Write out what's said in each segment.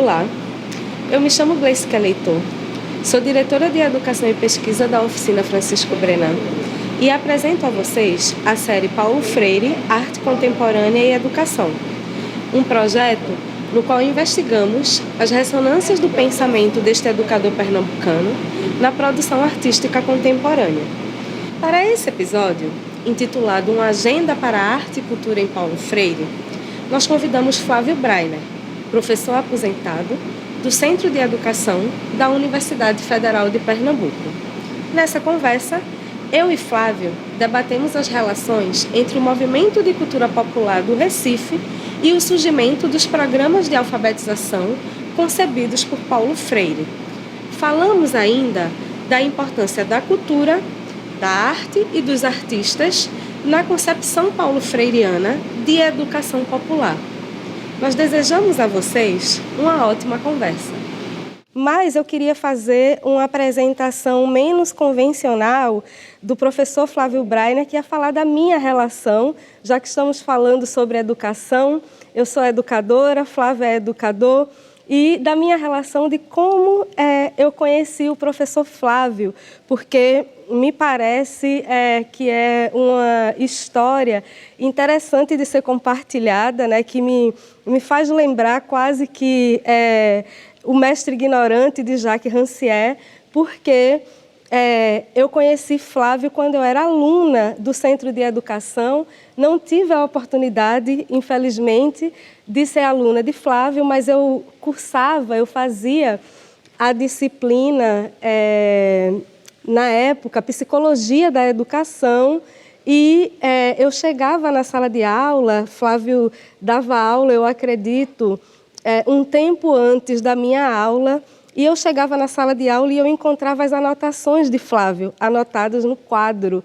Olá, eu me chamo Gleice Leitor, sou diretora de Educação e Pesquisa da Oficina Francisco Brenan e apresento a vocês a série Paulo Freire, Arte Contemporânea e Educação, um projeto no qual investigamos as ressonâncias do pensamento deste educador pernambucano na produção artística contemporânea. Para esse episódio, intitulado Uma Agenda para a Arte e Cultura em Paulo Freire, nós convidamos Flávio Breiner, professor aposentado do Centro de Educação da Universidade Federal de Pernambuco. Nessa conversa, eu e Flávio debatemos as relações entre o movimento de cultura popular do Recife e o surgimento dos programas de alfabetização concebidos por Paulo Freire. Falamos ainda da importância da cultura, da arte e dos artistas na concepção paulo-freiriana de educação popular. Nós desejamos a vocês uma ótima conversa. Mas eu queria fazer uma apresentação menos convencional do professor Flávio Breiner, que ia falar da minha relação, já que estamos falando sobre educação. Eu sou educadora, Flávio é educador, e da minha relação de como eu conheci o professor Flávio, porque me parece que é uma história interessante de ser compartilhada, né, que me faz lembrar quase que o Mestre Ignorante de Jacques Rancière, porque eu conheci Flávio quando eu era aluna do Centro de Educação. Não tive a oportunidade, infelizmente, de ser aluna de Flávio, mas eu fazia a disciplina, na época, Psicologia da Educação, e eu chegava na sala de aula, Flávio dava aula, eu acredito, um tempo antes da minha aula, e eu chegava na sala de aula e eu encontrava as anotações de Flávio, anotadas no quadro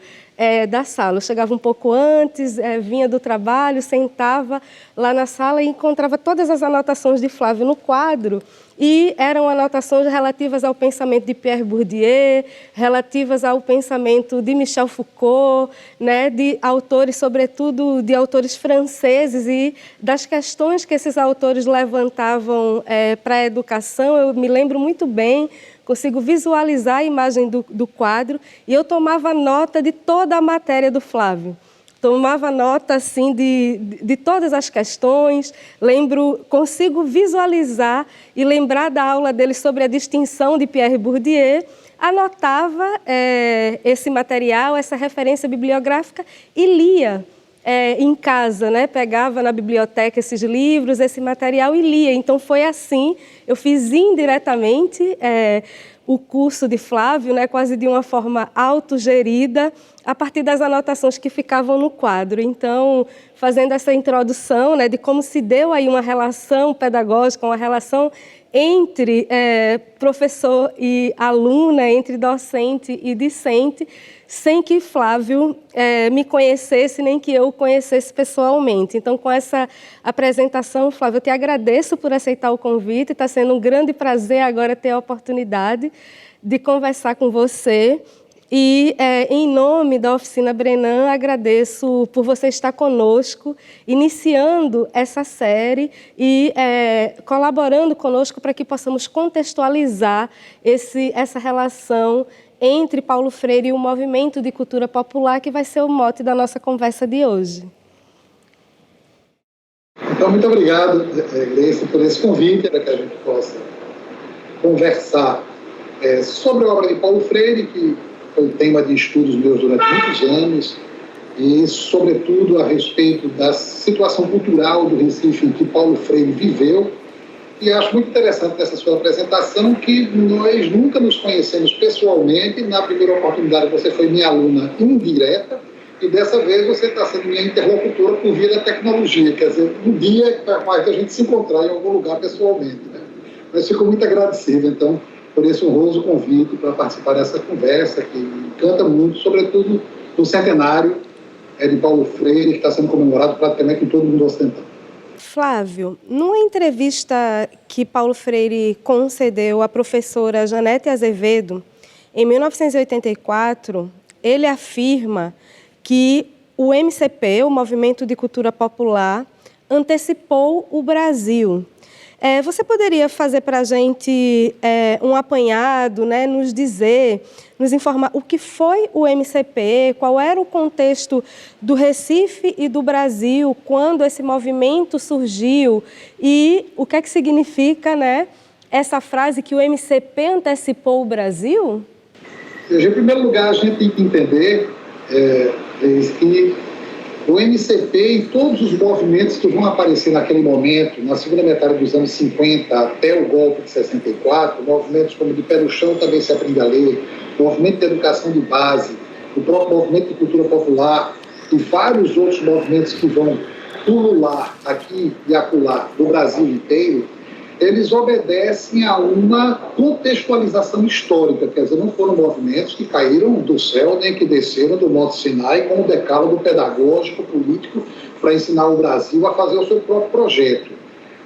da sala. Eu chegava um pouco antes, vinha do trabalho, sentava lá na sala e encontrava todas as anotações de Flávio no quadro. E eram anotações relativas ao pensamento de Pierre Bourdieu, relativas ao pensamento de Michel Foucault, né, de autores, sobretudo de autores franceses, e das questões que esses autores levantavam para a educação. Eu me lembro muito bem, consigo visualizar a imagem do quadro, e eu tomava nota de toda a matéria do Flávio. Tomava nota assim, de todas as questões, consigo visualizar e lembrar da aula dele sobre a distinção de Pierre Bourdieu, anotava esse material, essa referência bibliográfica e lia em casa, né? Pegava na biblioteca esses livros, esse material e lia. Então foi assim, eu fiz indiretamente o curso de Flávio, né, quase de uma forma autogerida, a partir das anotações que ficavam no quadro. Então, fazendo essa introdução, né, de como se deu aí uma relação pedagógica, uma relação entre professor e aluna, entre docente e discente, sem que Flávio me conhecesse, nem que eu o conhecesse pessoalmente. Então, com essa apresentação, Flávio, eu te agradeço por aceitar o convite. Está sendo um grande prazer agora ter a oportunidade de conversar com você. E, em nome da Oficina Brenan, agradeço por você estar conosco, iniciando essa série e colaborando conosco para que possamos contextualizar essa relação entre Paulo Freire e o movimento de cultura popular, que vai ser o mote da nossa conversa de hoje. Então, muito obrigado, Gleice, por esse convite, para que a gente possa conversar sobre a obra de Paulo Freire, que foi tema de estudos meus durante muitos anos, e, sobretudo, a respeito da situação cultural do Recife em que Paulo Freire viveu. E acho muito interessante nessa sua apresentação que nós nunca nos conhecemos pessoalmente. Na primeira oportunidade você foi minha aluna indireta e dessa vez você está sendo minha interlocutora por via da tecnologia, quer dizer, um dia é capaz de a gente se encontrar em algum lugar pessoalmente, né? Mas fico muito agradecido, então, por esse honroso convite para participar dessa conversa que canta muito, sobretudo no centenário de Paulo Freire, que está sendo comemorado praticamente em todo o mundo ocidental. Flávio, numa entrevista que Paulo Freire concedeu à professora Janete Azevedo, em 1984, ele afirma que o MCP, o Movimento de Cultura Popular, antecipou o Brasil. Você poderia fazer para a gente um apanhado, né, nos informar o que foi o MCP, qual era o contexto do Recife e do Brasil quando esse movimento surgiu e o que é que significa, né, essa frase que o MCP antecipou o Brasil? Em primeiro lugar, a gente tem que entender que o MCP e todos os movimentos que vão aparecer naquele momento, na segunda metade dos anos 50 até o golpe de 64, movimentos como de pé no chão também se aprende a ler, movimento de educação de base, o próprio movimento de cultura popular e vários outros movimentos que vão pulular aqui e acolá do Brasil inteiro, eles obedecem a uma contextualização histórica, quer dizer, não foram movimentos que caíram do céu nem que desceram do Monte Sinai com o decálogo pedagógico, político, para ensinar o Brasil a fazer o seu próprio projeto.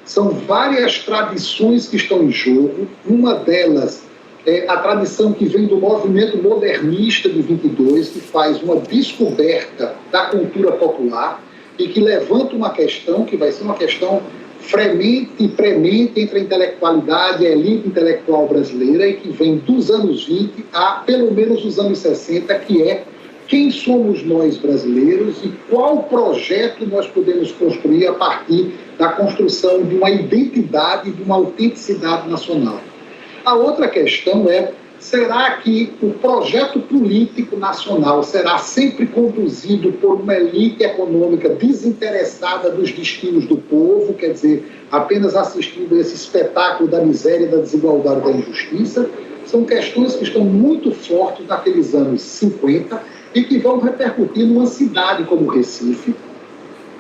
São várias tradições que estão em jogo, uma delas é a tradição que vem do movimento modernista de 22, que faz uma descoberta da cultura popular e que levanta uma questão que vai ser uma questão fremente e premente entre a intelectualidade e a elite intelectual brasileira e que vem dos anos 20 a pelo menos os anos 60, que é quem somos nós brasileiros e qual projeto nós podemos construir a partir da construção de uma identidade, de uma autenticidade nacional. A outra questão é, será que o projeto político nacional será sempre conduzido por uma elite econômica desinteressada dos destinos do povo, quer dizer, apenas assistindo a esse espetáculo da miséria, da desigualdade, da injustiça? São questões que estão muito fortes naqueles anos 50 e que vão repercutir numa cidade como Recife,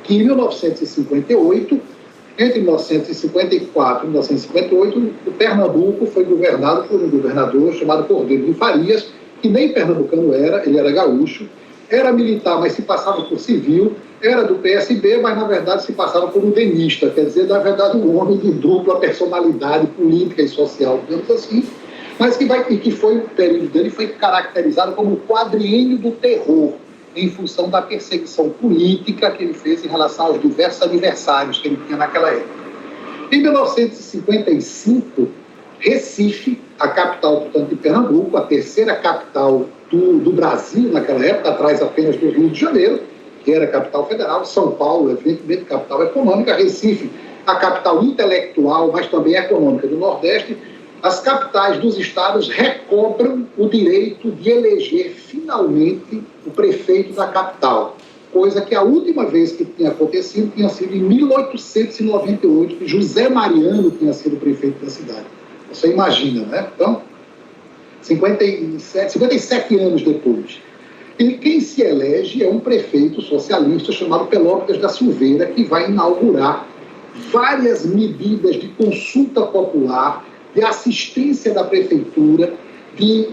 que em 1958... Entre 1954 e 1958, o Pernambuco foi governado por um governador chamado Cordeiro de Farias, que nem pernambucano era, ele era gaúcho, era militar, mas se passava por civil, era do PSB, mas na verdade se passava por um denista, quer dizer, na verdade um homem de dupla personalidade política e social, digamos assim, mas que foi, o período dele foi caracterizado como o quadriênio do terror, em função da perseguição política que ele fez em relação aos diversos aniversários que ele tinha naquela época. Em 1955, Recife, a capital, portanto, de Pernambuco, a terceira capital do Brasil naquela época, atrás apenas do Rio de Janeiro, que era a capital federal, São Paulo, evidentemente, capital econômica, Recife, a capital intelectual, mas também econômica do Nordeste. As capitais dos estados recobram o direito de eleger finalmente o prefeito da capital, coisa que a última vez que tinha acontecido tinha sido em 1898, que José Mariano tinha sido prefeito da cidade. Você imagina, né? Então, 57 anos depois. E quem se elege é um prefeito socialista chamado Pelópidas da Silveira, que vai inaugurar várias medidas de consulta popular, de assistência da prefeitura, de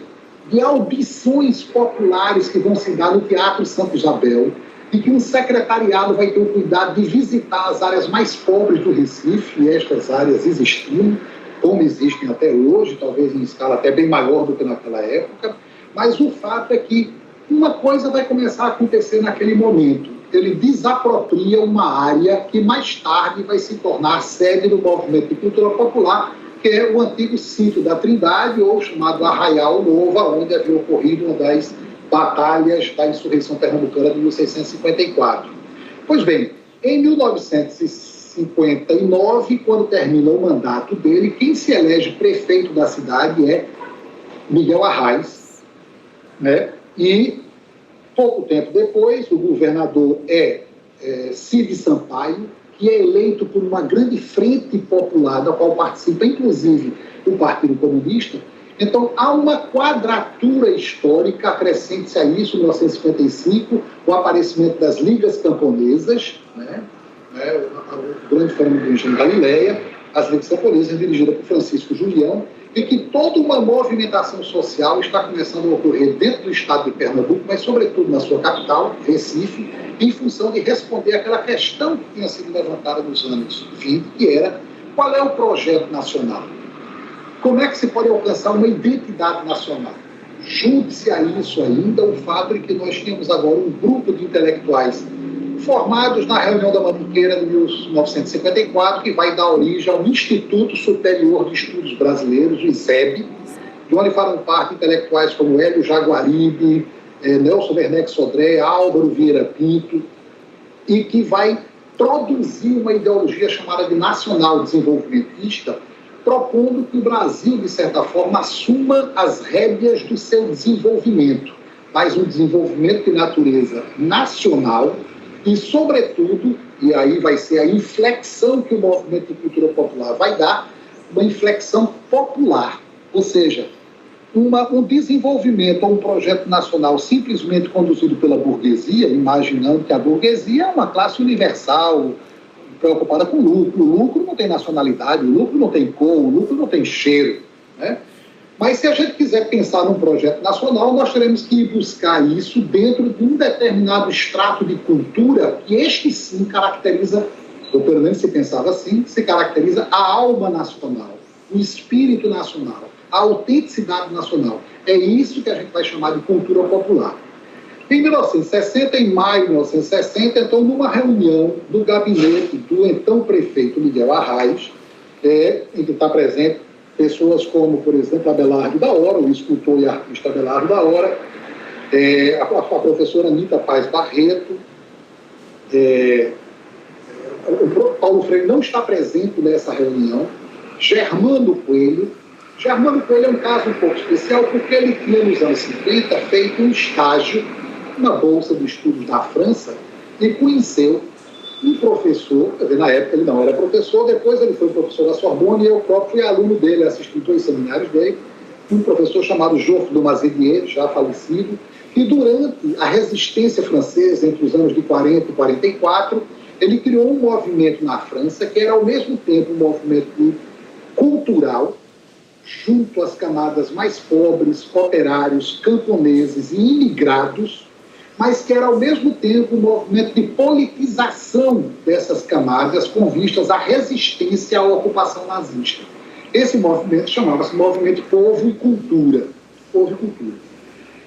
audições populares que vão se dar no Teatro Santa Isabel, e que um secretariado vai ter o cuidado de visitar as áreas mais pobres do Recife, e estas áreas existiam, como existem até hoje, talvez em escala até bem maior do que naquela época, mas o fato é que uma coisa vai começar a acontecer naquele momento. Ele desapropria uma área que mais tarde vai se tornar sede do movimento de cultura popular, que é o antigo sítio da Trindade, ou chamado Arraial Novo, onde havia ocorrido uma das batalhas da insurreição pernambucana de 1654. Pois bem, em 1959, quando termina o mandato dele, quem se elege prefeito da cidade é Miguel Arraes, né? E pouco tempo depois, o governador é Cid Sampaio, que é eleito por uma grande frente popular, da qual participa, inclusive, o Partido Comunista. Então, há uma quadratura histórica, acrescente-se a isso, em 1955, o aparecimento das ligas camponesas, né? O grande fenômeno do Engenho Galileia, as ligas camponesas dirigidas por Francisco Julião, e que toda uma movimentação social está começando a ocorrer dentro do estado de Pernambuco, mas sobretudo na sua capital, Recife, em função de responder àquela questão que tinha sido levantada nos anos 20, que era: qual é o projeto nacional? Como é que se pode alcançar uma identidade nacional? Junte-se a isso ainda o fato de que nós tínhamos agora um grupo de intelectuais formados na reunião da Mantiqueira de 1954, que vai dar origem ao Instituto Superior de Estudos Brasileiros, o ISEB, de onde farão parte intelectuais como Hélio Jaguaribe, Nelson Werneck Sodré, Álvaro Vieira Pinto, e que vai produzir uma ideologia chamada de nacional desenvolvimentista, propondo que o Brasil, de certa forma, assuma as rédeas do seu desenvolvimento, mas um desenvolvimento de natureza nacional e, sobretudo, e aí vai ser a inflexão que o movimento de cultura popular vai dar, uma inflexão popular, ou seja, um desenvolvimento ou um projeto nacional simplesmente conduzido pela burguesia, imaginando que a burguesia é uma classe universal, preocupada com lucro. O lucro não tem nacionalidade, o lucro não tem cor, o lucro não tem cheiro, né? Mas se a gente quiser pensar num projeto nacional, nós teremos que ir buscar isso dentro de um determinado extrato de cultura que este sim caracteriza, ou pelo menos se pensava assim, se caracteriza a alma nacional, o espírito nacional, a autenticidade nacional. É isso que a gente vai chamar de cultura popular. Em 1960, em maio de 1960, então, numa reunião do gabinete do então prefeito Miguel Arraes, em que está presente pessoas como, por exemplo, Abelardo da Hora, o escultor e artista Abelardo da Hora, a professora Anita Paz Barreto, o Paulo Freire não está presente nessa reunião, Germano Coelho é um caso um pouco especial porque ele tinha, nos anos 50, feito um estágio na Bolsa de Estudos da França e conheceu um professor, quer dizer, na época ele não era professor, depois ele foi professor da Sorbonne e eu próprio fui aluno dele, assisti 2 seminários dele, um professor chamado Geoffroy de Mazelier, já falecido, e durante a resistência francesa, entre os anos de 40 e 44, ele criou um movimento na França que era ao mesmo tempo um movimento cultural, junto às camadas mais pobres, operários, camponeses e imigrados, mas que era ao mesmo tempo um movimento de politização dessas camadas com vistas à resistência à ocupação nazista. Esse movimento chamava-se Movimento Povo e Cultura. Povo e Cultura.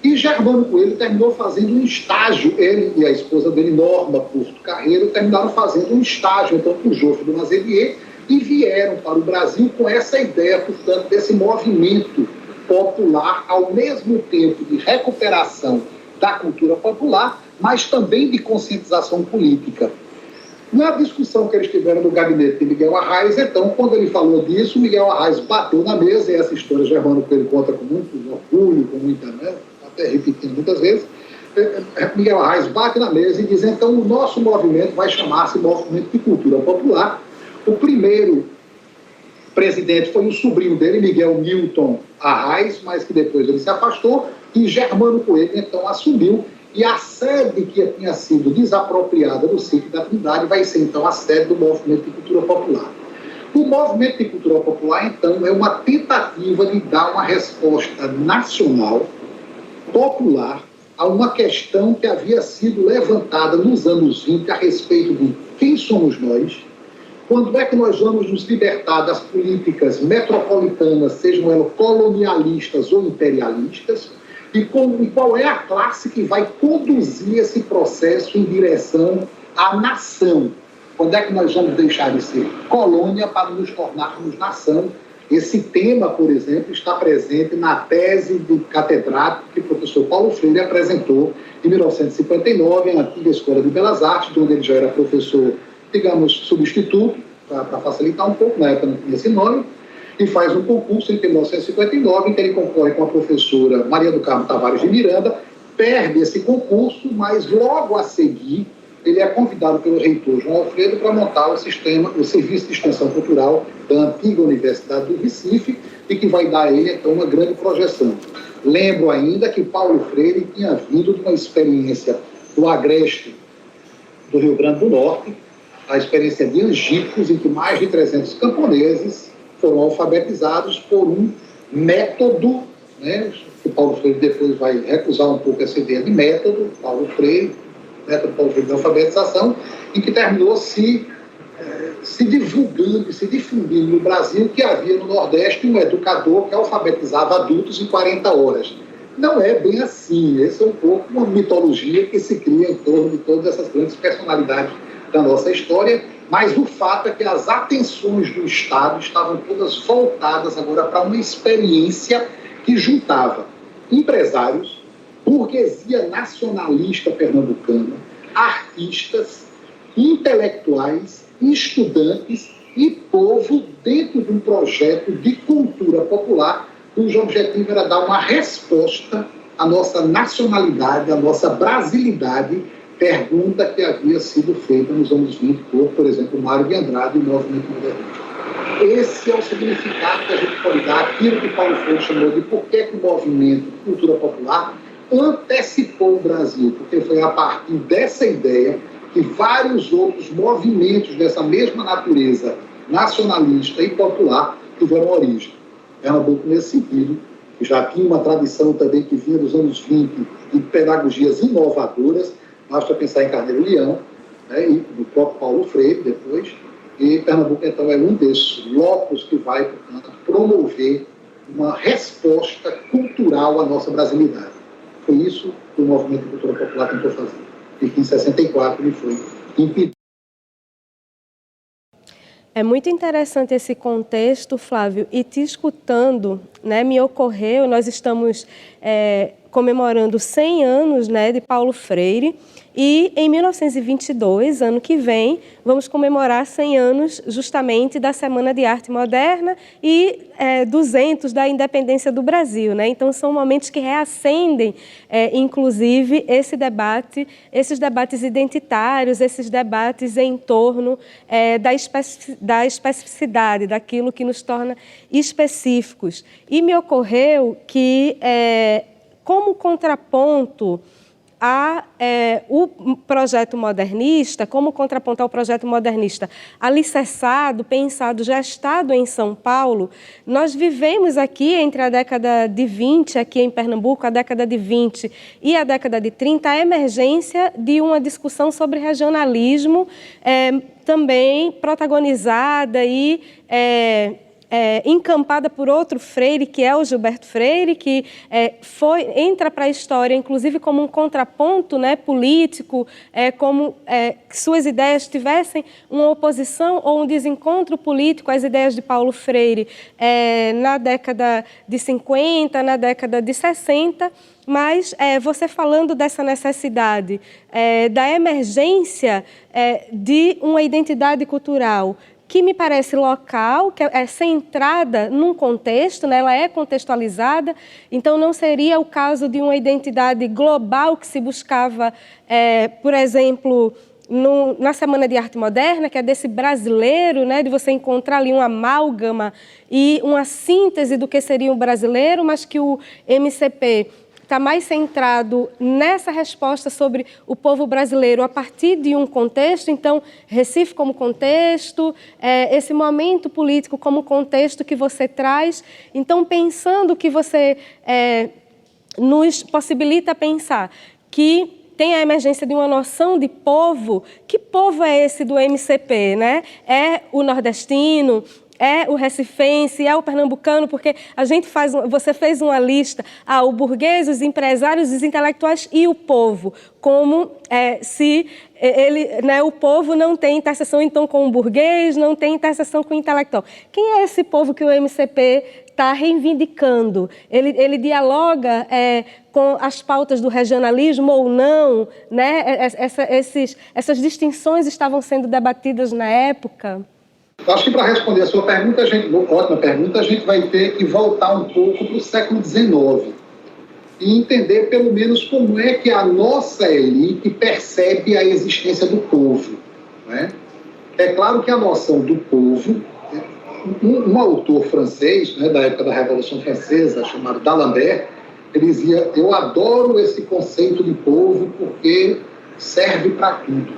E Germano Coelho terminou fazendo um estágio, ele e a esposa dele, Norma Porto Carreiro, terminaram fazendo um estágio, então, com o Geoffroy de Mazelier, e vieram para o Brasil com essa ideia, portanto, desse movimento popular, ao mesmo tempo de recuperação da cultura popular, mas também de conscientização política. Na discussão que eles tiveram no gabinete de Miguel Arraes, então, quando ele falou disso, Miguel Arraes bateu na mesa, e essa história Germano Coelho conta com muito orgulho, com muita, até repetindo muitas vezes, Miguel Arraes bate na mesa e diz, então, o nosso movimento vai chamar-se Movimento de Cultura Popular. O primeiro presidente foi o sobrinho dele, Miguel Milton Arraes, mas que depois ele se afastou, e Germano Coelho, então, assumiu, e a sede que tinha sido desapropriada do sítio da Trindade vai ser, então, a sede do Movimento de Cultura Popular. O Movimento de Cultura Popular, então, é uma tentativa de dar uma resposta nacional, popular, a uma questão que havia sido levantada nos anos 20 a respeito de quem somos nós, quando é que nós vamos nos libertar das políticas metropolitanas, sejam elas colonialistas ou imperialistas, e qual é a classe que vai conduzir esse processo em direção à nação. Quando é que nós vamos deixar de ser colônia para nos tornarmos nação? Esse tema, por exemplo, está presente na tese de catedrático que o professor Paulo Freire apresentou em 1959, na antiga Escola de Belas Artes, onde ele já era professor, digamos, substituto, para facilitar um pouco, na época não tinha esse nome, e faz um concurso em 1959, em que ele concorre com a professora Maria do Carmo Tavares de Miranda, perde esse concurso, mas logo a seguir ele é convidado pelo reitor João Alfredo para montar o Serviço de Extensão Cultural da antiga Universidade do Recife, e que vai dar a ele, então, uma grande projeção. Lembro ainda que Paulo Freire tinha vindo de uma experiência do Agreste do Rio Grande do Norte, a experiência de Angicos, em que mais de 300 camponeses foram alfabetizados por um método, né, que Paulo Freire depois vai recusar um pouco essa ideia de método, método Paulo Freire de alfabetização, em que terminou se divulgando e se difundindo no Brasil que havia no Nordeste um educador que alfabetizava adultos em 40 horas. Não é bem assim. Essa é um pouco uma mitologia que se cria em torno de todas essas grandes personalidades da nossa história, mas o fato é que as atenções do Estado estavam todas voltadas agora para uma experiência que juntava empresários, burguesia nacionalista pernambucana, artistas, intelectuais, estudantes e povo dentro de um projeto de cultura popular cujo objetivo era dar uma resposta à nossa nacionalidade, à nossa brasilidade, pergunta que havia sido feita nos anos 20 por exemplo, Mário de Andrade e o movimento modernista. Esse é o significado que a gente pode dar, aquilo que Paulo Freire chamou de por que o movimento de cultura popular antecipou o Brasil, porque foi a partir dessa ideia que vários outros movimentos dessa mesma natureza nacionalista e popular tiveram origem. Pernambuco, nesse sentido, já tinha uma tradição também que vinha dos anos 20 de pedagogias inovadoras, basta pensar em Carneiro Leão, né, e no próprio Paulo Freire depois, e Pernambuco, então, é um desses locos que vai, portanto, promover uma resposta cultural à nossa brasilidade. Foi isso que o Movimento de Cultura Popular tentou fazer, e que em 64 ele foi impedido. É muito interessante esse contexto, Flávio, e te escutando, né, me ocorreu, nós estamos comemorando 100 anos, né, de Paulo Freire, e em 1922, ano que vem, vamos comemorar 100 anos justamente da Semana de Arte Moderna e 200 da independência do Brasil, né? Então são momentos que reacendem, inclusive, esses debates identitários, esses debates em torno da especificidade, daquilo que nos torna específicos. E me ocorreu que, como contraponto o projeto modernista, como contraponto ao projeto modernista alicerçado, pensado, gestado em São Paulo, nós vivemos aqui entre a década de 20, aqui em Pernambuco, a década de 20 e a década de 30, a emergência de uma discussão sobre regionalismo, também protagonizada e encampada por outro Freire, que é o Gilberto Freire, que entra para a história, inclusive, como um contraponto, né, político, como que suas ideias tivessem uma oposição ou um desencontro político às ideias de Paulo Freire na década de 50, na década de 60, mas você falando dessa necessidade, da emergência de uma identidade cultural, que me parece local, que é centrada num contexto, né? Ela é contextualizada, então não seria o caso de uma identidade global que se buscava, por exemplo, na Semana de Arte Moderna, que é desse brasileiro, né? De você encontrar ali uma amálgama e uma síntese do que seria um brasileiro, mas que o MCP está mais centrado nessa resposta sobre o povo brasileiro a partir de um contexto, então, Recife como contexto, esse momento político como contexto que você traz. Então, pensando que você nos possibilita pensar que tem a emergência de uma noção de povo. Que povo é esse do MCP, né? É o nordestino, é o recifense, é o pernambucano, porque você fez uma lista, o burguês, os empresários, os intelectuais e o povo, como se o povo não tem interseção, então, com o burguês, não tem interseção com o intelectual. Quem é esse povo que o MCP está reivindicando? Ele dialoga com as pautas do regionalismo ou não? Né? Essas distinções estavam sendo debatidas na época? Eu acho que para responder a sua pergunta, ótima pergunta, a gente vai ter que voltar um pouco para o século XIX e entender pelo menos como é que a nossa elite percebe a existência do povo, né? É claro que a noção do povo, um autor francês, né, da época da Revolução Francesa, chamado D'Alembert, ele dizia: eu adoro esse conceito de povo porque serve para tudo.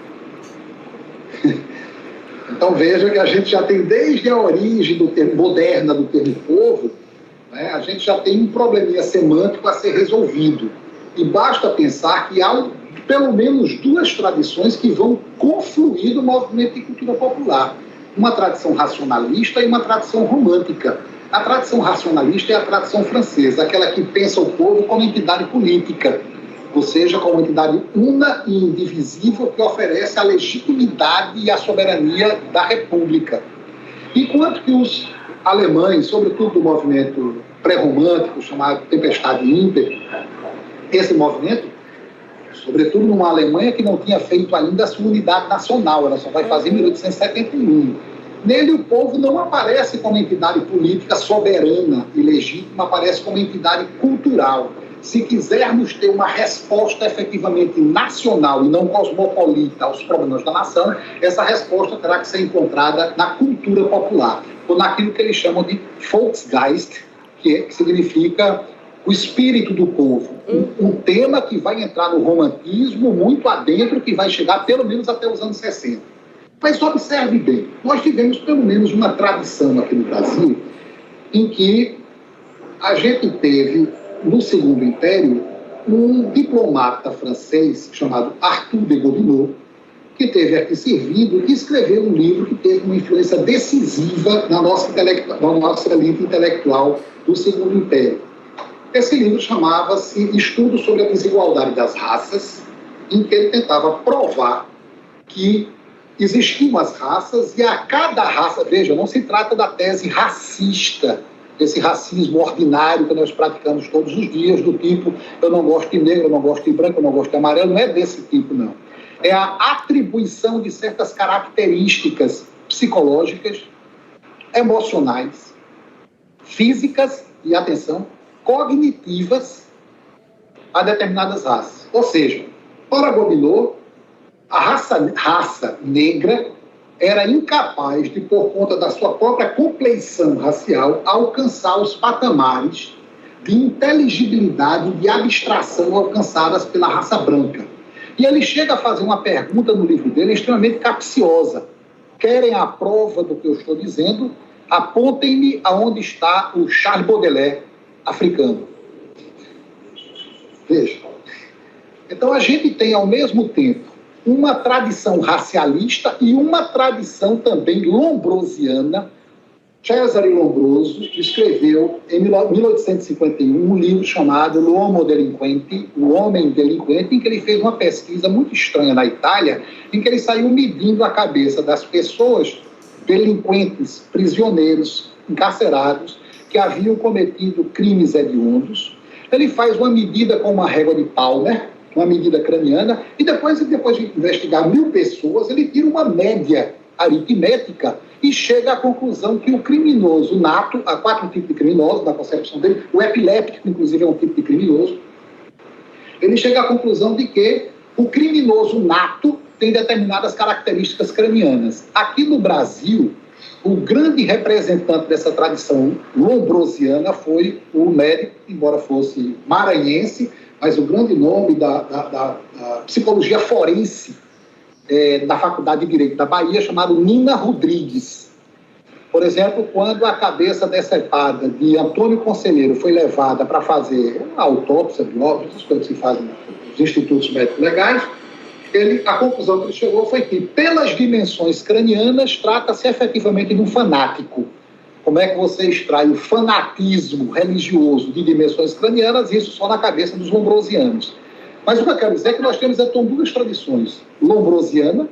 Então veja que a gente já tem, desde a origem do termo moderna do termo povo, né, a gente já tem um probleminha semântico a ser resolvido. E basta pensar que há pelo menos duas tradições que vão confluir no movimento de cultura popular. Uma tradição racionalista e uma tradição romântica. A tradição racionalista é a tradição francesa, aquela que pensa o povo como entidade política, ou seja, como entidade una e indivisível que oferece a legitimidade e a soberania da república. Enquanto que os alemães, sobretudo do movimento pré-romântico chamado Tempestade Ímpeto, esse movimento, sobretudo numa Alemanha que não tinha feito ainda a sua unidade nacional, ela só vai fazer em 1871. Nele o povo não aparece como entidade política soberana e legítima, aparece como entidade cultural. Se quisermos ter uma resposta efetivamente nacional e não cosmopolita aos problemas da nação, essa resposta terá que ser encontrada na cultura popular, ou naquilo que eles chamam de Volksgeist, que significa o espírito do povo. Um tema que vai entrar no romantismo muito adentro, que vai chegar pelo menos até os anos 60. Mas observe bem, nós tivemos pelo menos uma tradição aqui no Brasil em que a gente teve, no Segundo Império, um diplomata francês chamado Arthur de Gobineau, que teve aqui servido e escreveu um livro que teve uma influência decisiva na nossa elite intelectual do Segundo Império. Esse livro chamava-se Estudo sobre a Desigualdade das Raças, em que ele tentava provar que existiam as raças e a cada raça, veja, não se trata da tese racista, esse racismo ordinário que nós praticamos todos os dias, do tipo, eu não gosto de negro, eu não gosto de branco, eu não gosto de amarelo, não é desse tipo, não. É a atribuição de certas características psicológicas, emocionais, físicas e, atenção, cognitivas a determinadas raças. Ou seja, para Gobineau, a raça negra era incapaz de, por conta da sua própria compleição racial, alcançar os patamares de inteligibilidade e de abstração alcançadas pela raça branca. E ele chega a fazer uma pergunta no livro dele extremamente capciosa. Querem a prova do que eu estou dizendo? Apontem-me aonde está o Charles Baudelaire africano. Veja. Então a gente tem, ao mesmo tempo, uma tradição racialista e uma tradição também lombrosiana. Cesare Lombroso escreveu, em 1851, um livro chamado L'Uomo Delinquente, O Homem Delinquente, em que ele fez uma pesquisa muito estranha na Itália, em que ele saiu medindo a cabeça das pessoas delinquentes, prisioneiros, encarcerados, que haviam cometido crimes hediondos. Ele faz uma medida com uma régua de Palmer, uma medida craniana, e depois de investigar 1000 pessoas, ele tira uma média aritmética e chega à conclusão que o criminoso nato, há 4 tipos de criminosos na concepção dele, o epiléptico, inclusive, é um tipo de criminoso, ele chega à conclusão de que o criminoso nato tem determinadas características cranianas. Aqui no Brasil, o grande representante dessa tradição lombrosiana foi o médico, embora fosse maranhense, mas o grande nome da psicologia forense da Faculdade de Direito da Bahia, chamado Nina Rodrigues. Por exemplo, quando a cabeça decepada de Antônio Conselheiro foi levada para fazer uma autópsia, biópsia, essas coisas que se fazem nos institutos médicos legais, a conclusão que ele chegou foi que, pelas dimensões cranianas, trata-se efetivamente de um fanático. Como é que você extrai o fanatismo religioso de dimensões cranianas? Isso só na cabeça dos lombrosianos. Mas o que eu quero dizer é que nós temos então 2 tradições, lombrosiana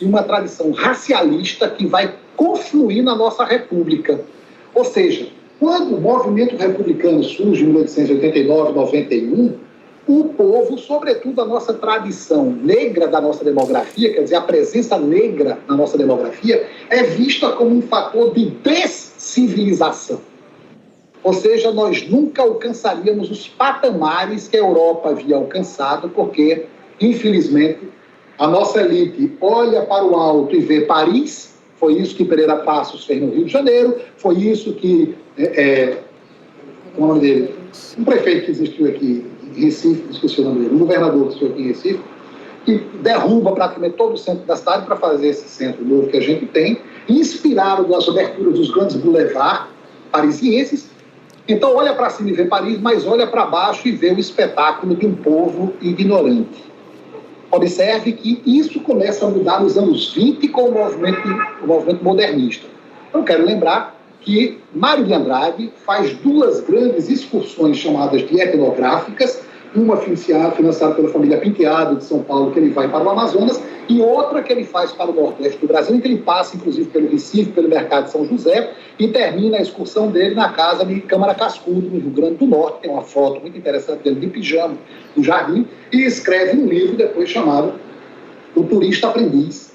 e uma tradição racialista que vai confluir na nossa república. Ou seja, quando o movimento republicano surge em 1889, 91, o povo, sobretudo a nossa tradição negra da nossa demografia, quer dizer, a presença negra na nossa demografia, é vista como um fator de descivilização. Ou seja, nós nunca alcançaríamos os patamares que a Europa havia alcançado, porque, infelizmente, a nossa elite olha para o alto e vê Paris. Foi isso que Pereira Passos fez no Rio de Janeiro, foi isso que o nome dele, um prefeito que existiu aqui em Recife, esqueci o nome dele, um governador que existiu aqui em Recife, que derruba praticamente todo o centro da cidade para fazer esse centro novo que a gente tem, inspirado nas aberturas dos grandes boulevards parisienses. Então olha para cima e vê Paris, mas olha para baixo e vê o espetáculo de um povo ignorante. Observe que isso começa a mudar nos anos 20 com o movimento modernista. Eu quero lembrar que que Mário de Andrade faz duas grandes excursões chamadas de etnográficas, uma financiada pela família Penteado de São Paulo, que ele vai para o Amazonas, e outra que ele faz para o Nordeste do Brasil, em que ele passa, inclusive, pelo Recife, pelo Mercado de São José, e termina a excursão dele na casa de Câmara Cascudo, no Rio Grande do Norte. Tem uma foto muito interessante dele de pijama, no jardim, e escreve um livro depois chamado O Turista Aprendiz,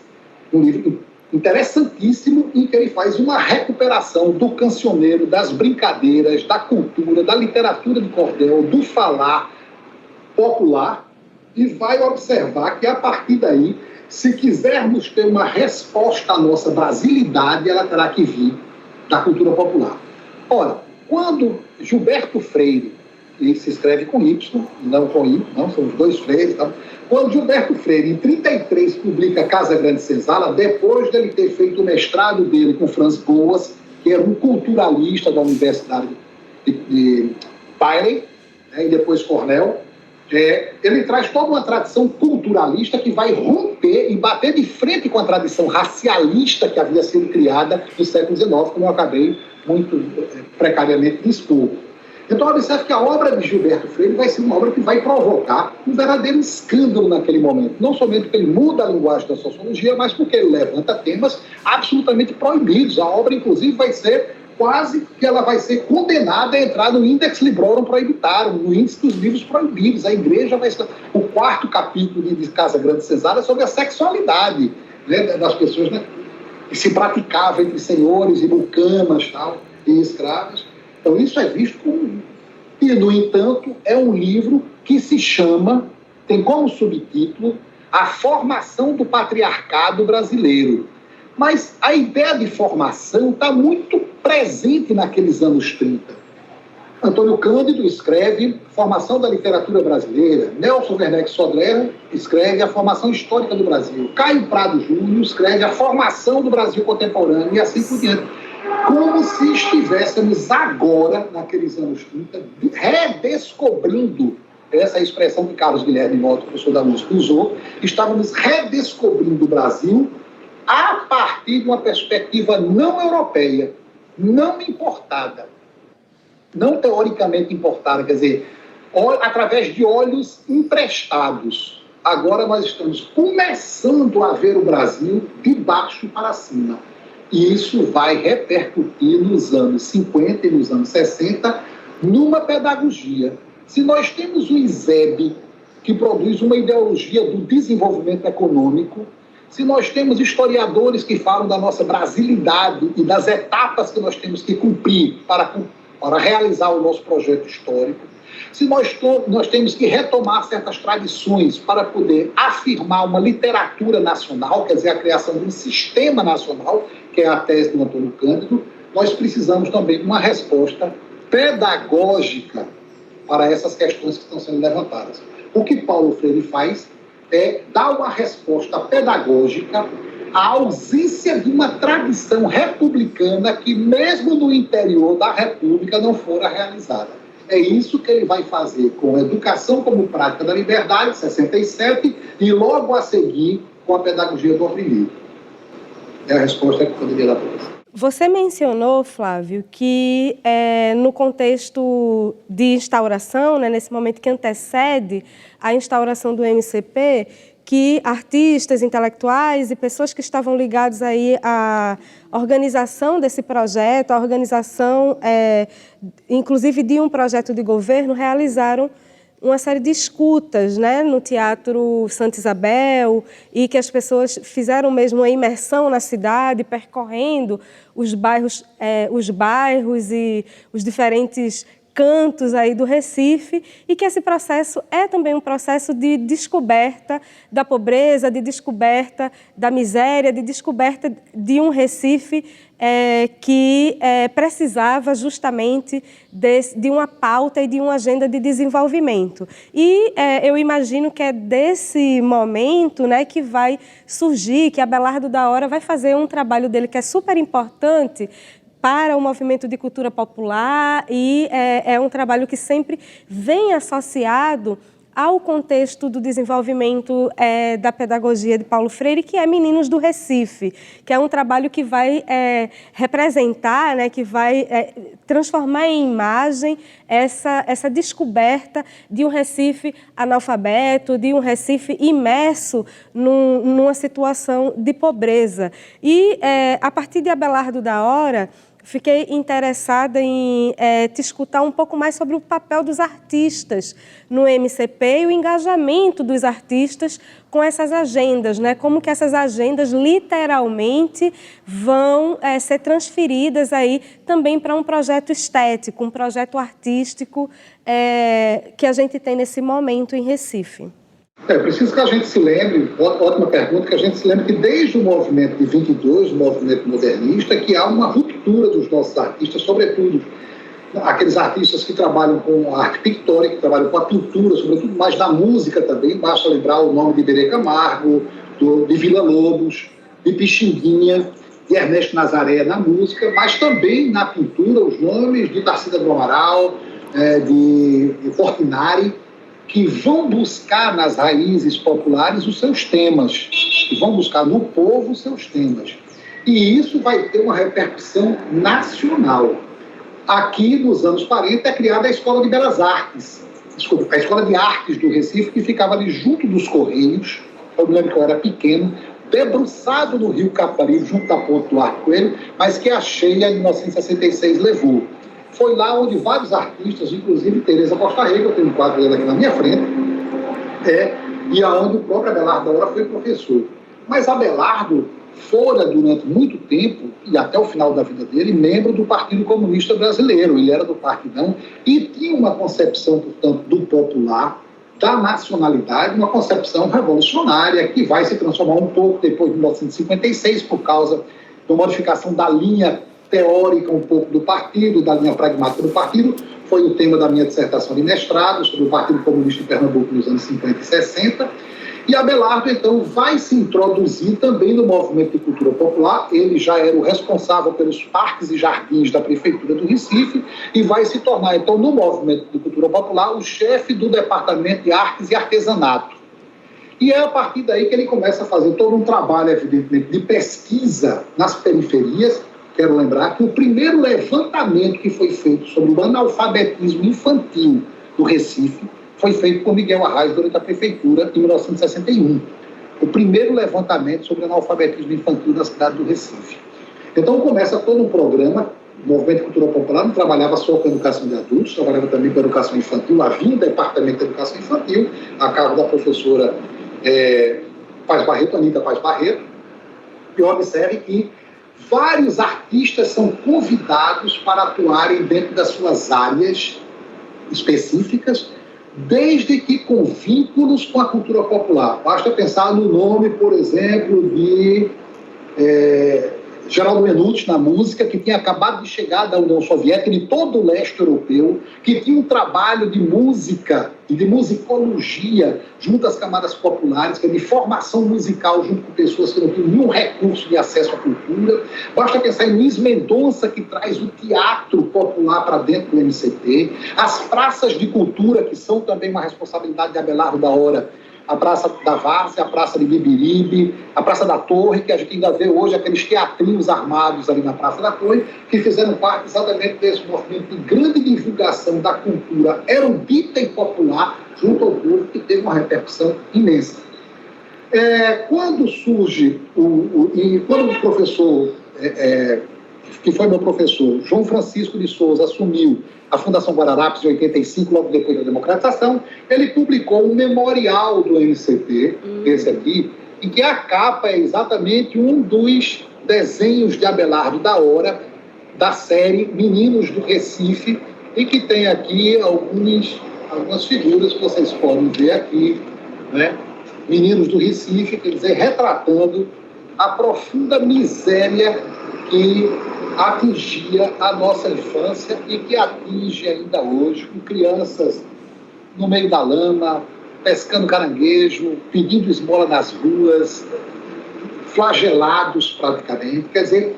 um livro interessantíssimo, em que ele faz uma recuperação do cancioneiro, das brincadeiras, da cultura, da literatura de cordel, do falar popular, e vai observar que, a partir daí, se quisermos ter uma resposta à nossa brasilidade, ela terá que vir da cultura popular. Ora, quando Gilberto Freire, e se escreve com Y, não com I, não, são os dois Freires, tá? Quando Gilberto Freire, em 1933, publica Casa Grande Senzala, depois dele ter feito o mestrado dele com Franz Boas, que era um culturalista da Universidade de Piley, né, e depois Cornell, ele traz toda uma tradição culturalista que vai romper e bater de frente com a tradição racialista que havia sido criada no século XIX, como eu acabei muito precariamente de expor. Então, observe que a obra de Gilberto Freire vai ser uma obra que vai provocar um verdadeiro escândalo naquele momento. Não somente porque ele muda a linguagem da sociologia, mas porque ele levanta temas absolutamente proibidos. A obra, inclusive, vai ser quase que ela vai ser condenada a entrar no Index Librorum Prohibitarum, no índice dos livros proibidos. A igreja vai estar... O 4º capítulo de Casa Grande Senzala é sobre a sexualidade, né, das pessoas, né, que se praticava entre senhores e mucamas, tal, e escravos. Então, isso é visto como... E, no entanto, é um livro que se chama, tem como subtítulo, A Formação do Patriarcado Brasileiro. Mas a ideia de formação está muito presente naqueles anos 30. Antônio Cândido escreve Formação da Literatura Brasileira, Nelson Werneck Sodré escreve A Formação Histórica do Brasil, Caio Prado Júnior escreve A Formação do Brasil Contemporâneo, e assim por diante. Como se estivéssemos agora, naqueles anos 30, redescobrindo essa expressão que Carlos Guilherme Mota, professor da USP, usou, estávamos redescobrindo o Brasil a partir de uma perspectiva não europeia, não importada, não teoricamente importada, quer dizer, através de olhos emprestados. Agora nós estamos começando a ver o Brasil de baixo para cima. E isso vai repercutir nos anos 50 e nos anos 60 numa pedagogia. Se nós temos o ISEB, que produz uma ideologia do desenvolvimento econômico, se nós temos historiadores que falam da nossa brasilidade e das etapas que nós temos que cumprir para realizar o nosso projeto histórico, se nós temos que retomar certas tradições para poder afirmar uma literatura nacional, quer dizer, a criação de um sistema nacional, que é a tese do Antônio Cândido, nós precisamos também de uma resposta pedagógica para essas questões que estão sendo levantadas. O que Paulo Freire faz é dar uma resposta pedagógica à ausência de uma tradição republicana que, mesmo no interior da República, não fora realizada. É isso que ele vai fazer com a Educação como Prática da Liberdade, 67, e logo a seguir com a Pedagogia do Oprimido. É a resposta que eu poderia dar para você. Você mencionou, Flávio, que no contexto de instauração, né, nesse momento que antecede a instauração do MCP, que artistas, intelectuais e pessoas que estavam ligados aí à organização desse projeto, à organização, inclusive de um projeto de governo, realizaram uma série de escutas, né, no Teatro Santa Isabel, e que as pessoas fizeram mesmo uma imersão na cidade, percorrendo os bairros e os diferentes cantos aí do Recife, e que esse processo é também um processo de descoberta da pobreza, de descoberta da miséria, de descoberta de um Recife que precisava justamente de uma pauta e de uma agenda de desenvolvimento. E eu imagino que é desse momento, né, que vai surgir, que Abelardo da Hora vai fazer um trabalho dele que é super importante para o movimento de cultura popular, e é um trabalho que sempre vem associado ao contexto do desenvolvimento da pedagogia de Paulo Freire, que é Meninos do Recife, que é um trabalho que vai representar, né, que vai transformar em imagem essa descoberta de um Recife analfabeto, de um Recife imerso numa situação de pobreza. E, a partir de Abelardo da Hora, fiquei interessada em te escutar um pouco mais sobre o papel dos artistas no MCP e o engajamento dos artistas com essas agendas, né? Como que essas agendas literalmente vão ser transferidas aí também para um projeto estético, um projeto artístico que a gente tem nesse momento em Recife. Preciso que a gente se lembre, ótima pergunta, que a gente se lembre que desde o movimento de 22, o movimento modernista, que há uma ruptura dos nossos artistas, sobretudo aqueles artistas que trabalham com a arte pictórica, que trabalham com a pintura, sobretudo, mas na música também, basta lembrar o nome de Iberê Camargo, de Villa-Lobos, de Pixinguinha, de Ernesto Nazaré na música, mas também na pintura, os nomes de Tarsila do Amaral, de Portinari, que vão buscar nas raízes populares os seus temas, que vão buscar no povo os seus temas. E isso vai ter uma repercussão nacional. Aqui, nos anos 40, é criada a Escola de Belas Artes, a Escola de Artes do Recife, que ficava ali junto dos Correios. Eu me lembro que eu era pequeno, debruçado no Rio Caparibe, junto da Ponte do Arco Coelho, mas que a cheia, em 1966, levou. Foi lá onde vários artistas, inclusive Teresa Costa Rega, eu tenho um quadro dela aqui na minha frente, e aonde o próprio Abelardo da Hora foi professor. Mas Abelardo fora, durante muito tempo, e até o final da vida dele, membro do Partido Comunista Brasileiro. Ele era do Partidão e tinha uma concepção, portanto, do popular, da nacionalidade, uma concepção revolucionária que vai se transformar um pouco depois de 1956 por causa da modificação da linha teórica um pouco do partido, da linha pragmática do partido. Foi o tema da minha dissertação de mestrado sobre o Partido Comunista de Pernambuco nos anos 50 e 60. E Abelardo, então, vai se introduzir também no movimento de cultura popular. Ele já era o responsável pelos parques e jardins da Prefeitura do Recife e vai se tornar, então, no movimento de cultura popular, o chefe do Departamento de Artes e Artesanato. E é a partir daí que ele começa a fazer todo um trabalho, evidentemente, de pesquisa nas periferias. Quero lembrar que o primeiro levantamento que foi feito sobre o analfabetismo infantil do Recife foi feito por Miguel Arraes durante a Prefeitura em 1961. O primeiro levantamento sobre o analfabetismo infantil na cidade do Recife. Então começa todo um programa. O Movimento de Cultura Popular não trabalhava só com a educação de adultos, trabalhava também com a educação infantil. Havia um departamento de educação infantil, a cargo da professora Paz Barreto, Anita Paz Barreto. E observe que vários artistas são convidados para atuarem dentro das suas áreas específicas, desde que com vínculos com a cultura popular. Basta pensar no nome, por exemplo, de Geraldo Menuti na música, que tinha acabado de chegar da União Soviética e de todo o leste europeu, que tinha um trabalho de música e de musicologia junto às camadas populares, que é de formação musical junto com pessoas que não tinham nenhum recurso de acesso à cultura. Basta pensar em Luiz Mendonça, que traz o teatro popular para dentro do MCT, as praças de cultura, que são também uma responsabilidade de Abelardo da Hora, a Praça da Várzea, a Praça de Bibiribe, a Praça da Torre, que a gente ainda vê hoje aqueles teatrinhos armados ali na Praça da Torre, que fizeram parte exatamente desse movimento de grande divulgação da cultura erudita e popular junto ao povo, que teve uma repercussão imensa. Quando surge, quando o professor, que foi meu professor, João Francisco de Souza, assumiu a Fundação Guararapes em 85, logo depois da democratização, ele publicou um memorial do MCT, esse aqui, em que a capa é exatamente um dos desenhos de Abelardo da Hora, da série Meninos do Recife, e que tem aqui algumas figuras que vocês podem ver aqui, né? Meninos do Recife, quer dizer, retratando a profunda miséria que atingia a nossa infância e que atinge ainda hoje, com crianças no meio da lama, pescando caranguejo, pedindo esmola nas ruas, flagelados praticamente. Quer dizer,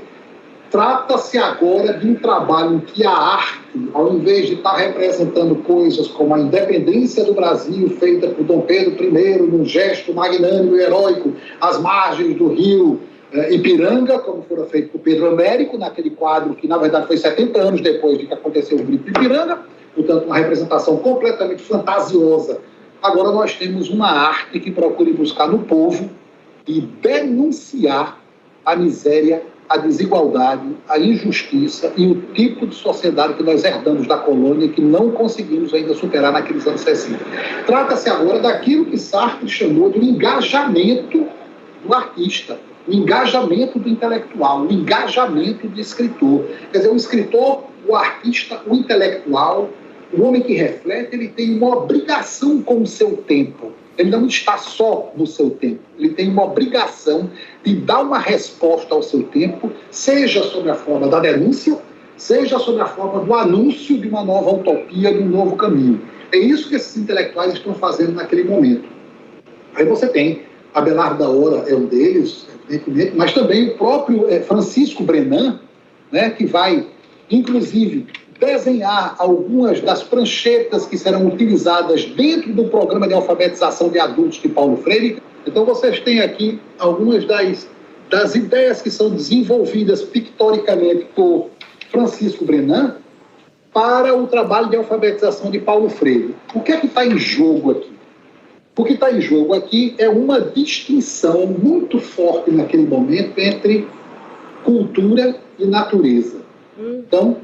Trata-se agora de um trabalho em que a arte, ao invés de estar representando coisas como a independência do Brasil, feita por Dom Pedro I, num gesto magnânimo e heróico, às margens do rio Ipiranga, como fora feito por Pedro Américo, naquele quadro que, na verdade, foi 70 anos depois de que aconteceu o grito de Ipiranga, portanto, uma representação completamente fantasiosa. Agora nós temos uma arte que procure buscar no povo e denunciar a miséria, a desigualdade, a injustiça e o tipo de sociedade que nós herdamos da colônia e que não conseguimos ainda superar naqueles anos 60. Trata-se agora daquilo que Sartre chamou de um engajamento do artista, o engajamento do intelectual, o engajamento do escritor. Quer dizer, o escritor, o artista, o intelectual, o homem que reflete, ele tem uma obrigação com o seu tempo. Ele não está só no seu tempo. Ele tem uma obrigação de dar uma resposta ao seu tempo, seja sob a forma da denúncia, seja sob a forma do anúncio de uma nova utopia, de um novo caminho. É isso que esses intelectuais estão fazendo naquele momento. Aí você tem Abelardo da Hora, é um deles, evidentemente, mas também o próprio Francisco Brenan, né, que vai, inclusive, desenhar algumas das pranchetas que serão utilizadas dentro do programa de alfabetização de adultos de Paulo Freire. Então, vocês têm aqui algumas das ideias que são desenvolvidas pictoricamente por Francisco Brenan para o trabalho de alfabetização de Paulo Freire. O que é que está em jogo aqui? O que está em jogo aqui é uma distinção muito forte naquele momento entre cultura e natureza. Então,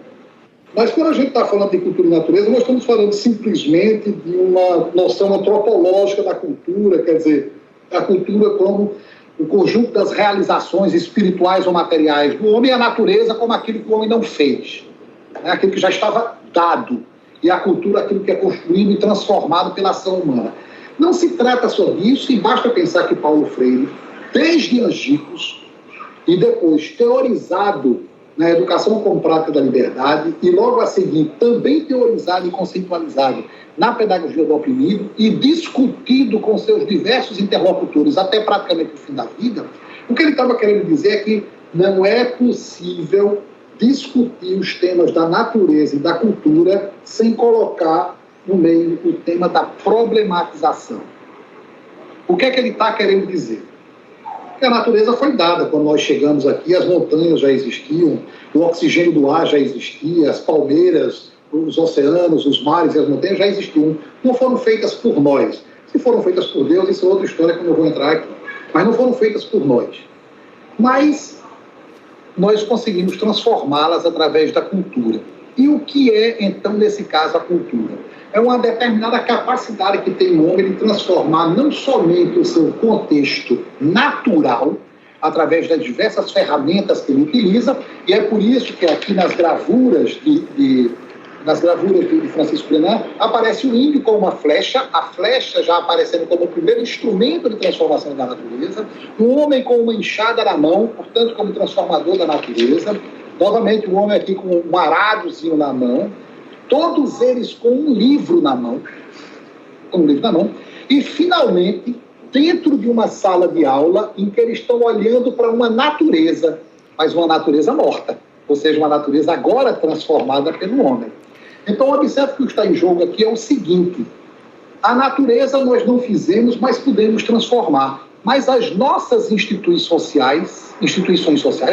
mas quando a gente está falando de cultura e natureza, nós estamos falando simplesmente de uma noção antropológica da cultura, quer dizer, a cultura como o conjunto das realizações espirituais ou materiais do homem e a natureza como aquilo que o homem não fez, né? Aquilo que já estava dado, e a cultura aquilo que é construído e transformado pela ação humana. Não se trata só disso, e basta pensar que Paulo Freire, desde Angicos, e depois teorizado na educação como prática da liberdade, e logo a seguir também teorizado e conceitualizado na pedagogia do oprimido e discutido com seus diversos interlocutores até praticamente o fim da vida, o que ele estava querendo dizer é que não é possível discutir os temas da natureza e da cultura sem colocar no meio o tema da problematização. O que é que ele está querendo dizer? A natureza foi dada quando nós chegamos aqui, as montanhas já existiam, o oxigênio do ar já existia, as palmeiras, os oceanos, os mares e as montanhas já existiam. Não foram feitas por nós. Se foram feitas por Deus, isso é outra história que eu não vou entrar aqui. Mas não foram feitas por nós. Mas nós conseguimos transformá-las através da cultura. E o que é, então, nesse caso, a cultura? É uma determinada capacidade que tem o homem de transformar não somente o seu contexto natural, através das diversas ferramentas que ele utiliza, e é por isso que aqui nas gravuras de Francisco Brenan aparece o índio com uma flecha, a flecha já aparecendo como o primeiro instrumento de transformação da natureza, o homem com uma enxada na mão, portanto, como transformador da natureza, novamente o homem aqui com um aradozinho na mão, todos eles com um livro na mão, e finalmente, dentro de uma sala de aula em que eles estão olhando para uma natureza, mas uma natureza morta, ou seja, uma natureza agora transformada pelo homem. Então, observe que o que está em jogo aqui é o seguinte: a natureza nós não fizemos, mas podemos transformar. Mas as nossas instituições sociais,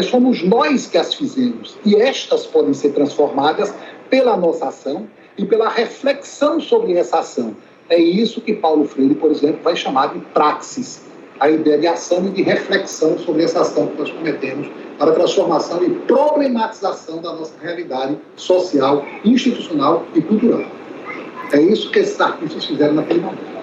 somos nós que as fizemos. E estas podem ser transformadas pela nossa ação e pela reflexão sobre essa ação. É isso que Paulo Freire, por exemplo, vai chamar de praxis. A ideia de ação e de reflexão sobre essa ação que nós cometemos para a transformação e problematização da nossa realidade social, institucional e cultural. É isso que esses artistas fizeram naquele momento.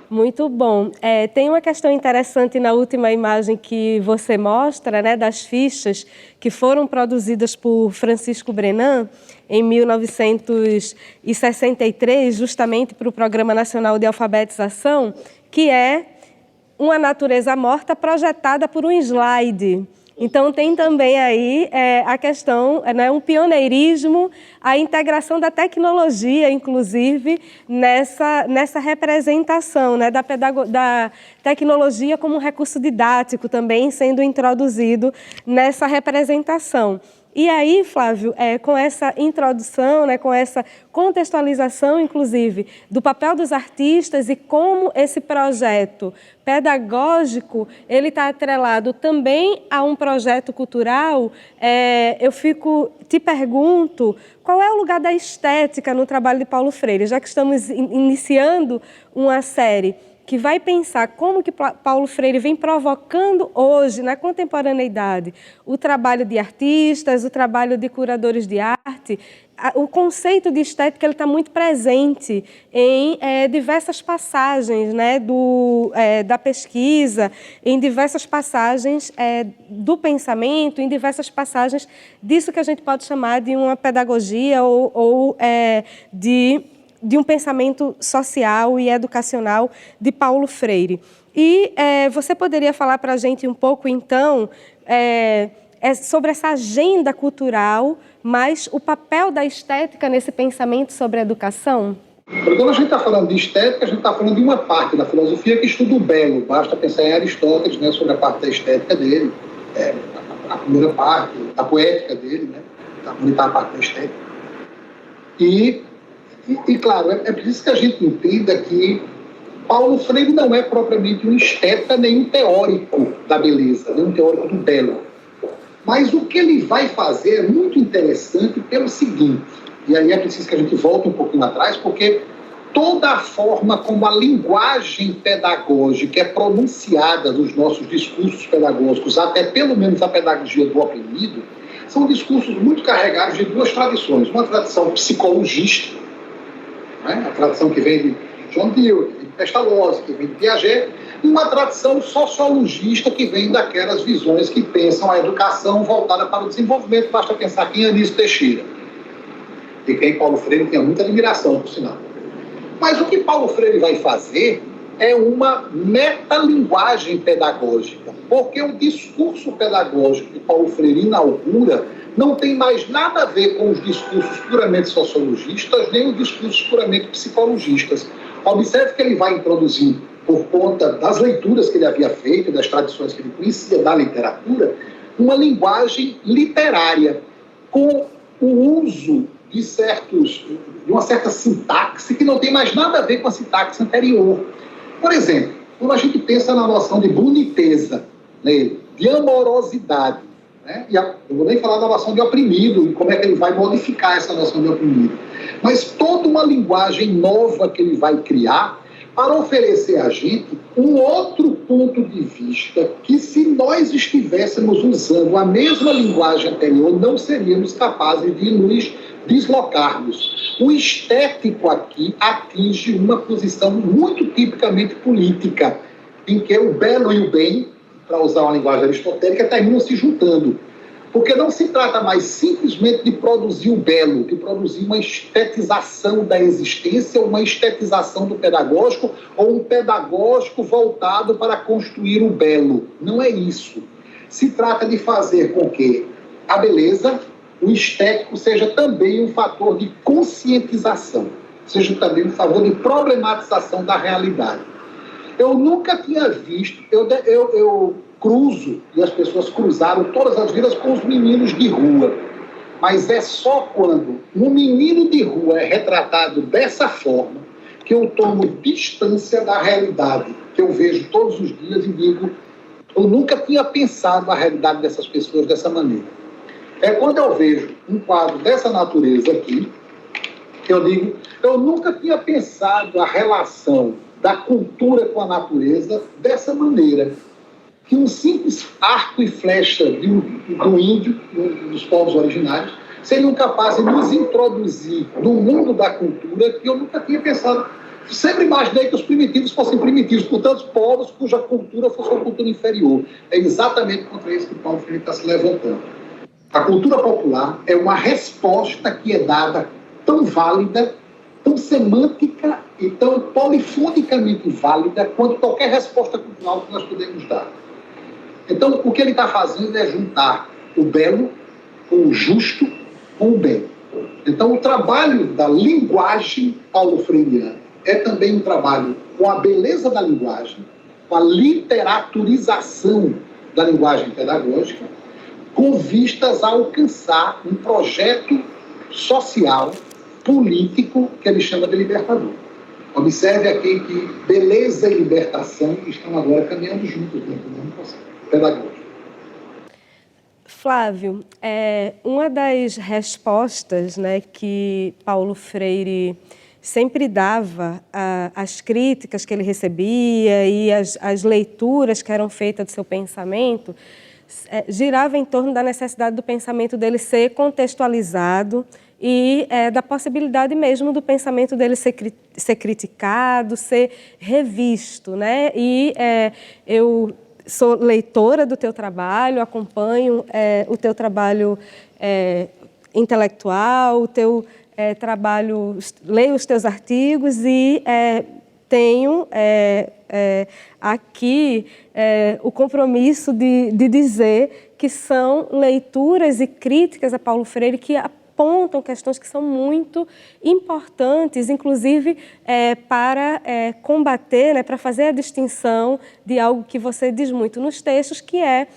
Muito bom. Tem uma questão interessante na última imagem que você mostra, né, das fichas que foram produzidas por Francisco Brenan em 1963, justamente para o Programa Nacional de Alfabetização, que é uma natureza morta projetada por um slide. Então, tem também aí a questão, né, um pioneirismo, a integração da tecnologia, inclusive, nessa representação, né, da tecnologia como um recurso didático também sendo introduzido nessa representação. E aí, Flávio, com essa introdução, né, com essa contextualização, inclusive, do papel dos artistas e como esse projeto pedagógico, ele está atrelado também a um projeto cultural, te pergunto, qual é o lugar da estética no trabalho de Paulo Freire? Já que estamos iniciando uma série que vai pensar como que Paulo Freire vem provocando hoje, na contemporaneidade, o trabalho de artistas, o trabalho de curadores de arte, o conceito de estética está muito presente em diversas passagens, né, da pesquisa, em diversas passagens do pensamento, em diversas passagens disso que a gente pode chamar de uma pedagogia ou de um pensamento social e educacional de Paulo Freire. E você poderia falar para a gente um pouco, então, sobre essa agenda cultural, mas o papel da estética nesse pensamento sobre a educação? Quando a gente está falando de estética, a gente está falando de uma parte da filosofia que estuda o belo. Basta pensar em Aristóteles, né, sobre a parte da estética dele, a primeira parte, a poética dele, né, onde está a parte da estética. E claro, é preciso que a gente entenda que Paulo Freire não é propriamente um esteta nem um teórico da beleza, nem um teórico do belo. Mas o que ele vai fazer é muito interessante pelo seguinte, e aí é preciso que a gente volte um pouquinho atrás, porque toda a forma como a linguagem pedagógica é pronunciada nos nossos discursos pedagógicos, até pelo menos a pedagogia do oprimido, são discursos muito carregados de duas tradições. Uma tradição psicologista, né? A tradição que vem de John Dewey, que vem de Pestalozzi, que vem de Piaget, e uma tradição sociologista que vem daquelas visões que pensam a educação voltada para o desenvolvimento. Basta pensar aqui em Anísio Teixeira, de quem Paulo Freire tinha muita admiração, por sinal. Mas o que Paulo Freire vai fazer é uma metalinguagem pedagógica, porque o discurso pedagógico que Paulo Freire inaugura não tem mais nada a ver com os discursos puramente sociologistas, nem os discursos puramente psicologistas. Observe que ele vai introduzir, por conta das leituras que ele havia feito, das tradições que ele conhecia da literatura, uma linguagem literária, com o uso de uma certa sintaxe que não tem mais nada a ver com a sintaxe anterior. Por exemplo, quando a gente pensa na noção de boniteza, né, de amorosidade, né, e eu não vou nem falar da noção de oprimido e como é que ele vai modificar essa noção de oprimido, mas toda uma linguagem nova que ele vai criar para oferecer a gente um outro ponto de vista que, se nós estivéssemos usando a mesma linguagem anterior, não seríamos capazes de nos deslocarmos. O estético aqui atinge uma posição muito tipicamente política, em que o belo e o bem, para usar uma linguagem aristotélica, terminam se juntando. Porque não se trata mais simplesmente de produzir o belo, de produzir uma estetização da existência, uma estetização do pedagógico, ou um pedagógico voltado para construir o belo. Não é isso. Se trata de fazer com que a beleza, o estético, seja também um fator de conscientização, seja também um fator de problematização da realidade. Eu nunca tinha visto, eu cruzo, e as pessoas cruzaram todas as vidas com os meninos de rua, mas é só quando um menino de rua é retratado dessa forma que eu tomo distância da realidade, que eu vejo todos os dias e digo, eu nunca tinha pensado a realidade dessas pessoas dessa maneira. É quando eu vejo um quadro dessa natureza aqui, que eu digo, eu nunca tinha pensado a relação da cultura com a natureza dessa maneira, que um simples arco e flecha do índio, dos povos originários, seriam capazes de nos introduzir no mundo da cultura que eu nunca tinha pensado. Sempre imaginei que os primitivos fossem primitivos, portanto, povos cuja cultura fosse uma cultura inferior. É exatamente contra isso que Paulo Freire está se levantando. A cultura popular é uma resposta que é dada tão válida, tão semântica e tão polifonicamente válida quanto qualquer resposta cultural que nós podemos dar. Então, o que ele está fazendo é juntar o belo com o justo com o bem. Então, o trabalho da linguagem paulo-freiriana é também um trabalho com a beleza da linguagem, com a literaturização da linguagem pedagógica, com vistas a alcançar um projeto social, político, que ele chama de libertador. Observe aqui que beleza e libertação estão agora caminhando juntos dentro do processo pedagógico. Flávio, uma das respostas, né, que Paulo Freire sempre dava às críticas que ele recebia e às leituras que eram feitas do seu pensamento, girava em torno da necessidade do pensamento dele ser contextualizado e da possibilidade mesmo do pensamento dele ser criticado, ser revisto, né? E eu sou leitora do teu trabalho, acompanho o teu trabalho intelectual, o teu trabalho, leio os teus artigos e tenho aqui o compromisso de dizer que são leituras e críticas a Paulo Freire que apontam questões que são muito importantes, inclusive para combater, né, para fazer a distinção de algo que você diz muito nos textos, que é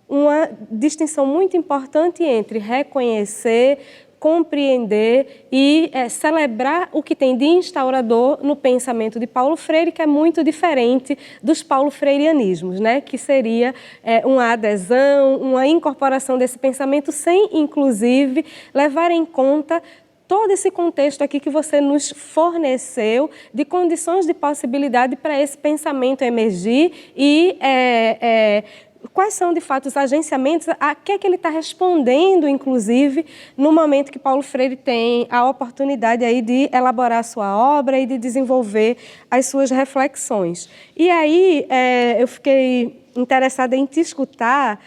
uma distinção muito importante entre reconhecer, compreender e celebrar o que tem de instaurador no pensamento de Paulo Freire, que é muito diferente dos paulo-freirianismos, né? Que seria uma adesão, uma incorporação desse pensamento sem, inclusive, levar em conta todo esse contexto aqui que você nos forneceu de condições de possibilidade para esse pensamento emergir e quais são, de fato, os agenciamentos, a que é que ele está respondendo, inclusive, no momento que Paulo Freire tem a oportunidade aí de elaborar a sua obra e de desenvolver as suas reflexões. E aí eu fiquei interessada em te escutar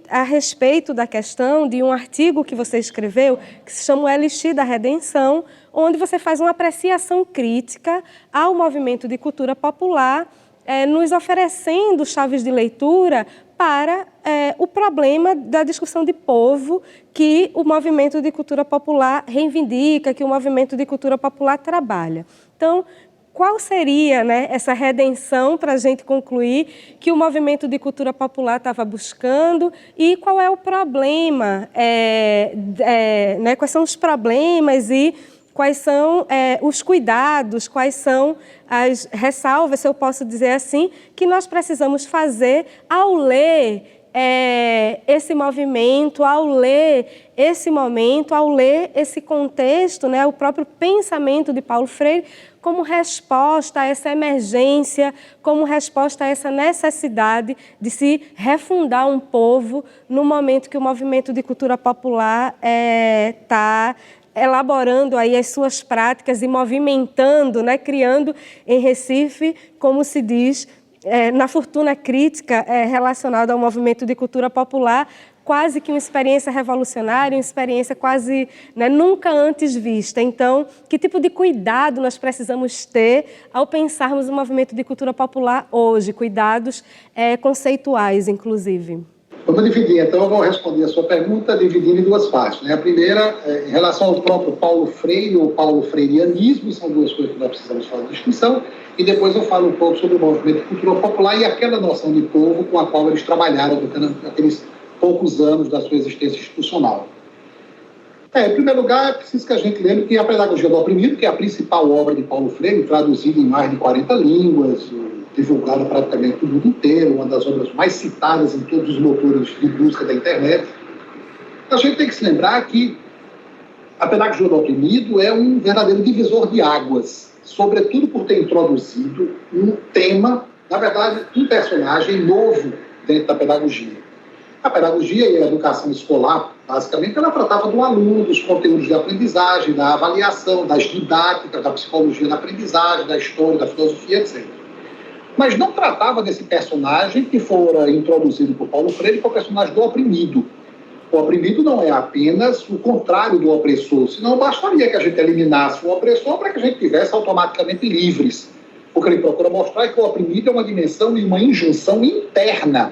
a respeito da questão de um artigo que você escreveu, que se chama o Elixir da Redenção, onde você faz uma apreciação crítica ao movimento de cultura popular, nos oferecendo chaves de leitura para o problema da discussão de povo que o movimento de cultura popular reivindica, que o movimento de cultura popular trabalha. Então, qual seria, né, essa redenção para a gente concluir que o movimento de cultura popular estava buscando e qual é o problema, né, quais são os problemas e quais são os cuidados, quais são as ressalvas, se eu posso dizer assim, que nós precisamos fazer ao ler esse movimento, ao ler esse momento, ao ler esse contexto, né, o próprio pensamento de Paulo Freire, como resposta a essa emergência, como resposta a essa necessidade de se refundar um povo no momento que o movimento de cultura popular está elaborando aí as suas práticas e movimentando, né, criando em Recife, como se diz, na fortuna crítica relacionada ao movimento de cultura popular, quase que uma experiência revolucionária, uma experiência quase, né, nunca antes vista. Então, que tipo de cuidado nós precisamos ter ao pensarmos o movimento de cultura popular hoje? Cuidados conceituais, inclusive. Vamos dividir, então eu vou responder a sua pergunta dividindo em duas partes, né? A primeira, em relação ao próprio Paulo Freire ou paulo-freirianismo, são duas coisas que nós precisamos fazer distinção, e depois eu falo um pouco sobre o movimento de cultura popular e aquela noção de povo com a qual eles trabalharam durante aqueles poucos anos da sua existência institucional. Em primeiro lugar, é preciso que a gente lembre que a Pedagogia do Oprimido, que é a principal obra de Paulo Freire, traduzida em mais de 40 línguas, divulgada praticamente no mundo inteiro, uma das obras mais citadas em todos os motores de busca da internet. A gente tem que se lembrar que a Pedagogia do Oprimido é um verdadeiro divisor de águas, sobretudo por ter introduzido um tema, na verdade, um personagem novo dentro da pedagogia. A pedagogia e a educação escolar, basicamente, ela tratava do aluno, dos conteúdos de aprendizagem, da avaliação, das didáticas, da psicologia da aprendizagem, da história, da filosofia, etc. Mas não tratava desse personagem que fora introduzido por Paulo Freire, que é o personagem do oprimido. O oprimido não é apenas o contrário do opressor, senão bastaria que a gente eliminasse o opressor para que a gente tivesse automaticamente livres. O que ele procura mostrar é que o oprimido é uma dimensão e uma injunção interna.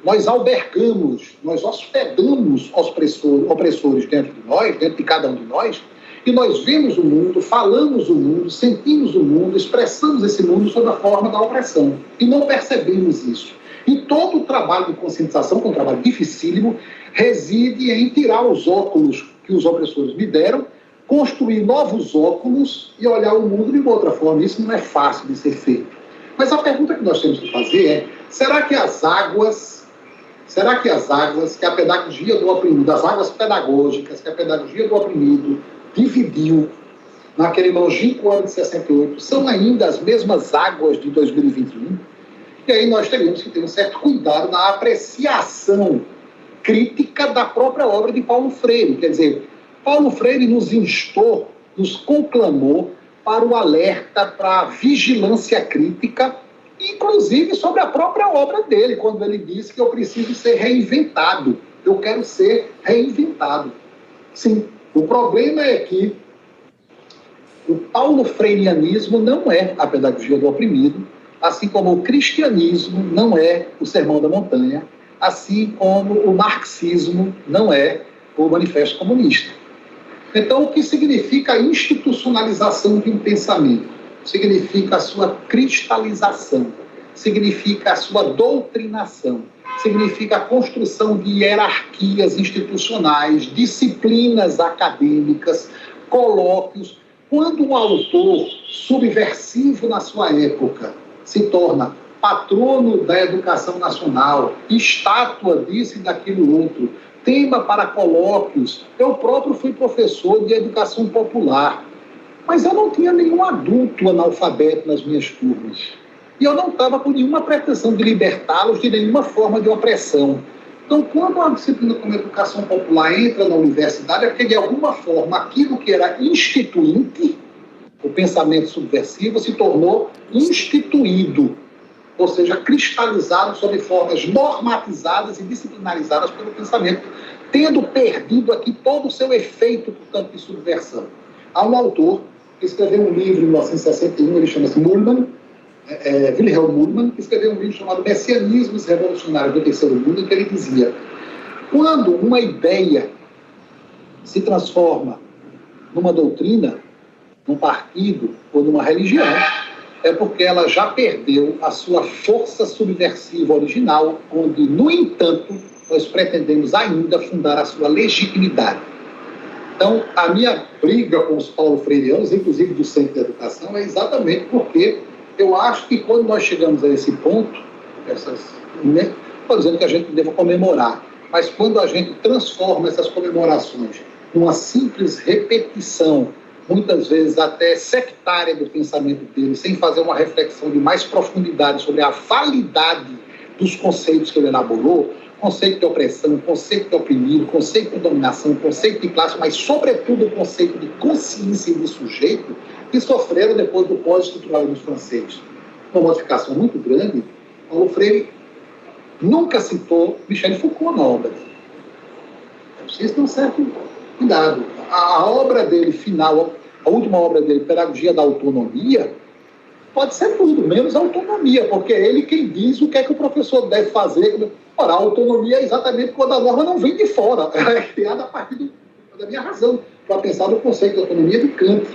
Nós albergamos, nós hospedamos opressores dentro de nós, dentro de cada um de nós, e nós vemos o mundo, falamos o mundo, sentimos o mundo, expressamos esse mundo sob a forma da opressão. E não percebemos isso. E todo o trabalho de conscientização, que é um trabalho dificílimo, reside em tirar os óculos que os opressores me deram, construir novos óculos e olhar o mundo de uma outra forma. Isso não é fácil de ser feito. Mas a pergunta que nós temos que fazer é: será que as águas que a pedagogia do oprimido, as águas pedagógicas que a pedagogia do oprimido dividiu naquele longínquo ano de 68, são ainda as mesmas águas de 2021? E aí nós teríamos que ter um certo cuidado na apreciação crítica da própria obra de Paulo Freire. Quer dizer, Paulo Freire nos instou, nos conclamou para o alerta, para a vigilância crítica, inclusive sobre a própria obra dele, quando ele disse que eu preciso ser reinventado, eu quero ser reinventado. Sim, o problema é que o paulo-freirianismo não é a pedagogia do oprimido, assim como o cristianismo não é o Sermão da Montanha, assim como o marxismo não é o Manifesto Comunista. Então, o que significa a institucionalização de um pensamento? Significa a sua cristalização, significa a sua doutrinação, significa a construção de hierarquias institucionais, disciplinas acadêmicas, colóquios. Quando um autor subversivo na sua época se torna patrono da educação nacional, estátua disso e daquilo outro, tema para colóquios. Eu próprio fui professor de educação popular, mas eu não tinha nenhum adulto analfabeto nas minhas turmas. E eu não estava com nenhuma pretensão de libertá-los de nenhuma forma de opressão. Então, quando uma disciplina como a educação popular entra na universidade, é porque, de alguma forma, aquilo que era instituinte, o pensamento subversivo, se tornou instituído, ou seja, cristalizado sob formas normatizadas e disciplinarizadas pelo pensamento, tendo perdido aqui todo o seu efeito, portanto, de subversão. Há um autor que escreveu um livro em 1961, ele chama-se Mulman, Wilhelm Mulman, que escreveu um livro chamado Messianismos Revolucionários do Terceiro Mundo, em que ele dizia: quando uma ideia se transforma numa doutrina, num partido ou numa religião, é porque ela já perdeu a sua força subversiva original, onde, no entanto, nós pretendemos ainda fundar a sua legitimidade. Então, a minha briga com os paulo-freirianos, inclusive do Centro de Educação, é exatamente porque eu acho que quando nós chegamos a esse ponto, não estou dizendo que a gente deva comemorar, mas quando a gente transforma essas comemorações numa simples repetição, muitas vezes até sectária do pensamento dele, sem fazer uma reflexão de mais profundidade sobre a validade dos conceitos que ele elaborou, conceito de opressão, conceito de oprimido, conceito de dominação, conceito de classe, mas sobretudo o conceito de consciência e de sujeito, que sofreram depois do pós-estruturalismo francês. Uma modificação muito grande. Paulo Freire nunca citou Michel Foucault na obra dele. Vocês têm um certo cuidado. A obra dele final, a última obra dele, Pedagogia da Autonomia, pode ser tudo, menos autonomia, porque é ele quem diz o que é que o professor deve fazer. Ora, a autonomia é exatamente quando a norma não vem de fora, ela é criada a partir da minha razão, para pensar no conceito de autonomia de Kant.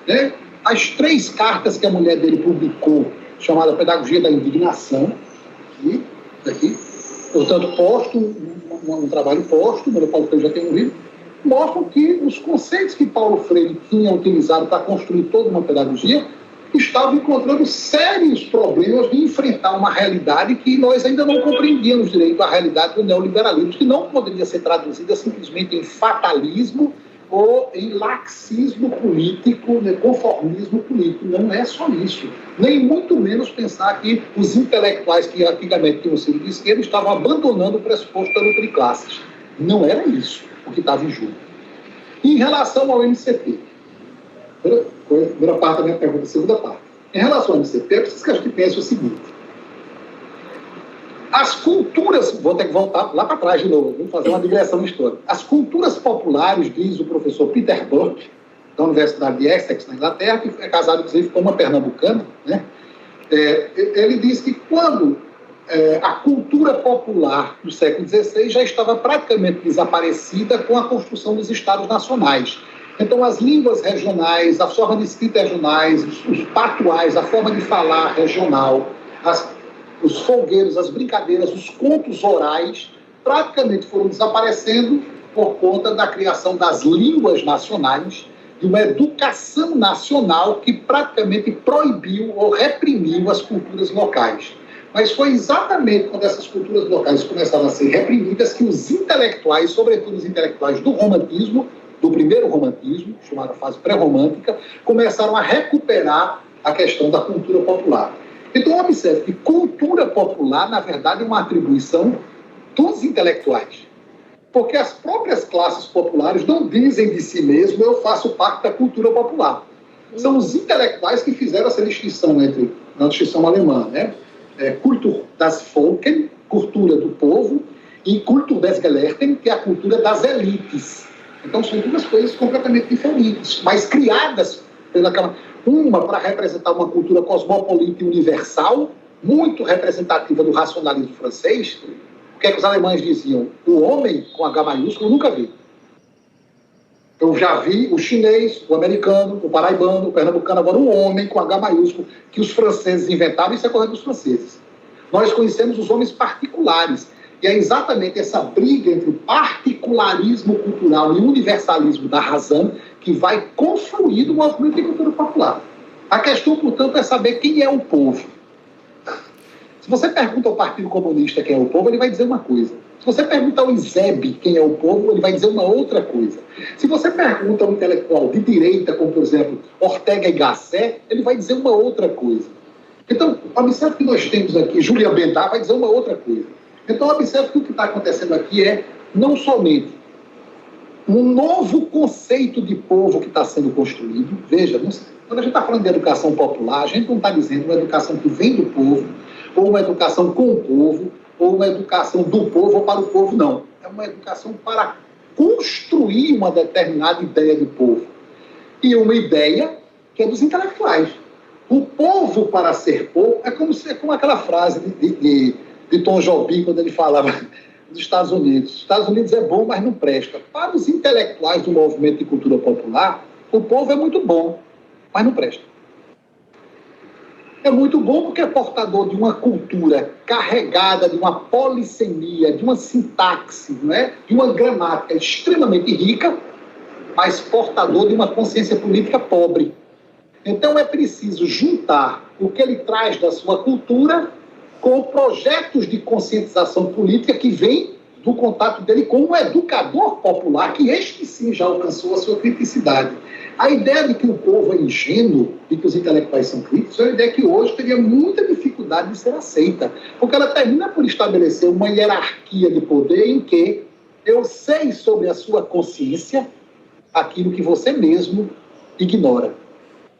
Né? As 3 cartas que a mulher dele publicou, chamada Pedagogia da Indignação, aqui, portanto, um trabalho póstumo, o Paulo Freire já tem um livro, mostram que os conceitos que Paulo Freire tinha utilizado para construir toda uma pedagogia estavam encontrando sérios problemas de enfrentar uma realidade que nós ainda não compreendíamos direito, a realidade do neoliberalismo, que não poderia ser traduzida simplesmente em fatalismo ou em laxismo político, conformismo político. Não é só isso. Nem muito menos pensar que os intelectuais que antigamente tinham sido de esquerda estavam abandonando o pressuposto da luta de classes. Não era isso o que estava em jogo. Em relação ao MCP, primeira parte da minha pergunta, segunda parte. Em relação ao MCP, é preciso que a gente pense o seguinte: as culturas, vou ter que voltar lá para trás de novo, vamos fazer uma digressão histórica. As culturas populares, diz o professor Peter Burke, da Universidade de Essex, na Inglaterra, que é casado, inclusive, com uma pernambucana, né? Ele diz que quando a cultura popular do século XVI já estava praticamente desaparecida com a construção dos estados nacionais. Então, as línguas regionais, as formas de escrita regionais, os patuais, a forma de falar regional, os folgueiros, as brincadeiras, os contos orais, praticamente foram desaparecendo por conta da criação das línguas nacionais, de uma educação nacional que praticamente proibiu ou reprimiu as culturas locais. Mas foi exatamente quando essas culturas locais começaram a ser reprimidas que os intelectuais, sobretudo os intelectuais do romantismo, do primeiro romantismo, chamada fase pré-romântica, começaram a recuperar a questão da cultura popular. Então, observe que cultura popular, na verdade, é uma atribuição dos intelectuais. Porque as próprias classes populares não dizem de si mesmo, eu faço parte da cultura popular. São os intelectuais que fizeram essa distinção entre a distinção alemã, né? Kultur das Volken, cultura do povo, e Kultur des Gelehrten, que é a cultura das elites. Então, são duas coisas completamente diferentes, mas criadas pela uma para representar uma cultura cosmopolita e universal, muito representativa do racionalismo francês. O que é que os alemães diziam? O homem, com H maiúsculo, nunca vi. Eu já vi o chinês, o americano, o paraibano, o pernambucano, agora o homem com H maiúsculo, que os franceses inventaram, isso é coisa dos franceses. Nós conhecemos os homens particulares, e é exatamente essa briga entre o particularismo cultural e o universalismo da razão que vai confluir no movimento de cultura popular. A questão, portanto, é saber quem é o povo. Se você pergunta ao Partido Comunista quem é o povo, ele vai dizer uma coisa. Se você pergunta ao ISEB quem é o povo, ele vai dizer uma outra coisa. Se você pergunta a um intelectual de direita, como, por exemplo, Ortega y Gasset, ele vai dizer uma outra coisa. Então, observe que nós temos aqui, Julian Bendar vai dizer uma outra coisa. Então, observe que o que está acontecendo aqui é, não somente um novo conceito de povo que está sendo construído. Veja, quando a gente está falando de educação popular, a gente não está dizendo uma educação que vem do povo, ou uma educação com o povo, ou uma educação do povo ou para o povo, não. É uma educação para construir uma determinada ideia de povo. E uma ideia que é dos intelectuais. O povo para ser povo é como aquela frase de Tom Jobim, quando ele falava dos Estados Unidos. Os Estados Unidos é bom, mas não presta. Para os intelectuais do movimento de cultura popular, o povo é muito bom, mas não presta. É muito bom porque é portador de uma cultura carregada de uma polissemia, de uma sintaxe, não é? De uma gramática extremamente rica, mas portador de uma consciência política pobre. Então é preciso juntar o que ele traz da sua cultura com projetos de conscientização política que vêm do contato dele com um educador popular, que este sim já alcançou a sua criticidade. A ideia de que o povo é ingênuo e que os intelectuais são críticos é uma ideia que hoje teria muita dificuldade de ser aceita, porque ela termina por estabelecer uma hierarquia de poder em que eu sei sobre a sua consciência aquilo que você mesmo ignora.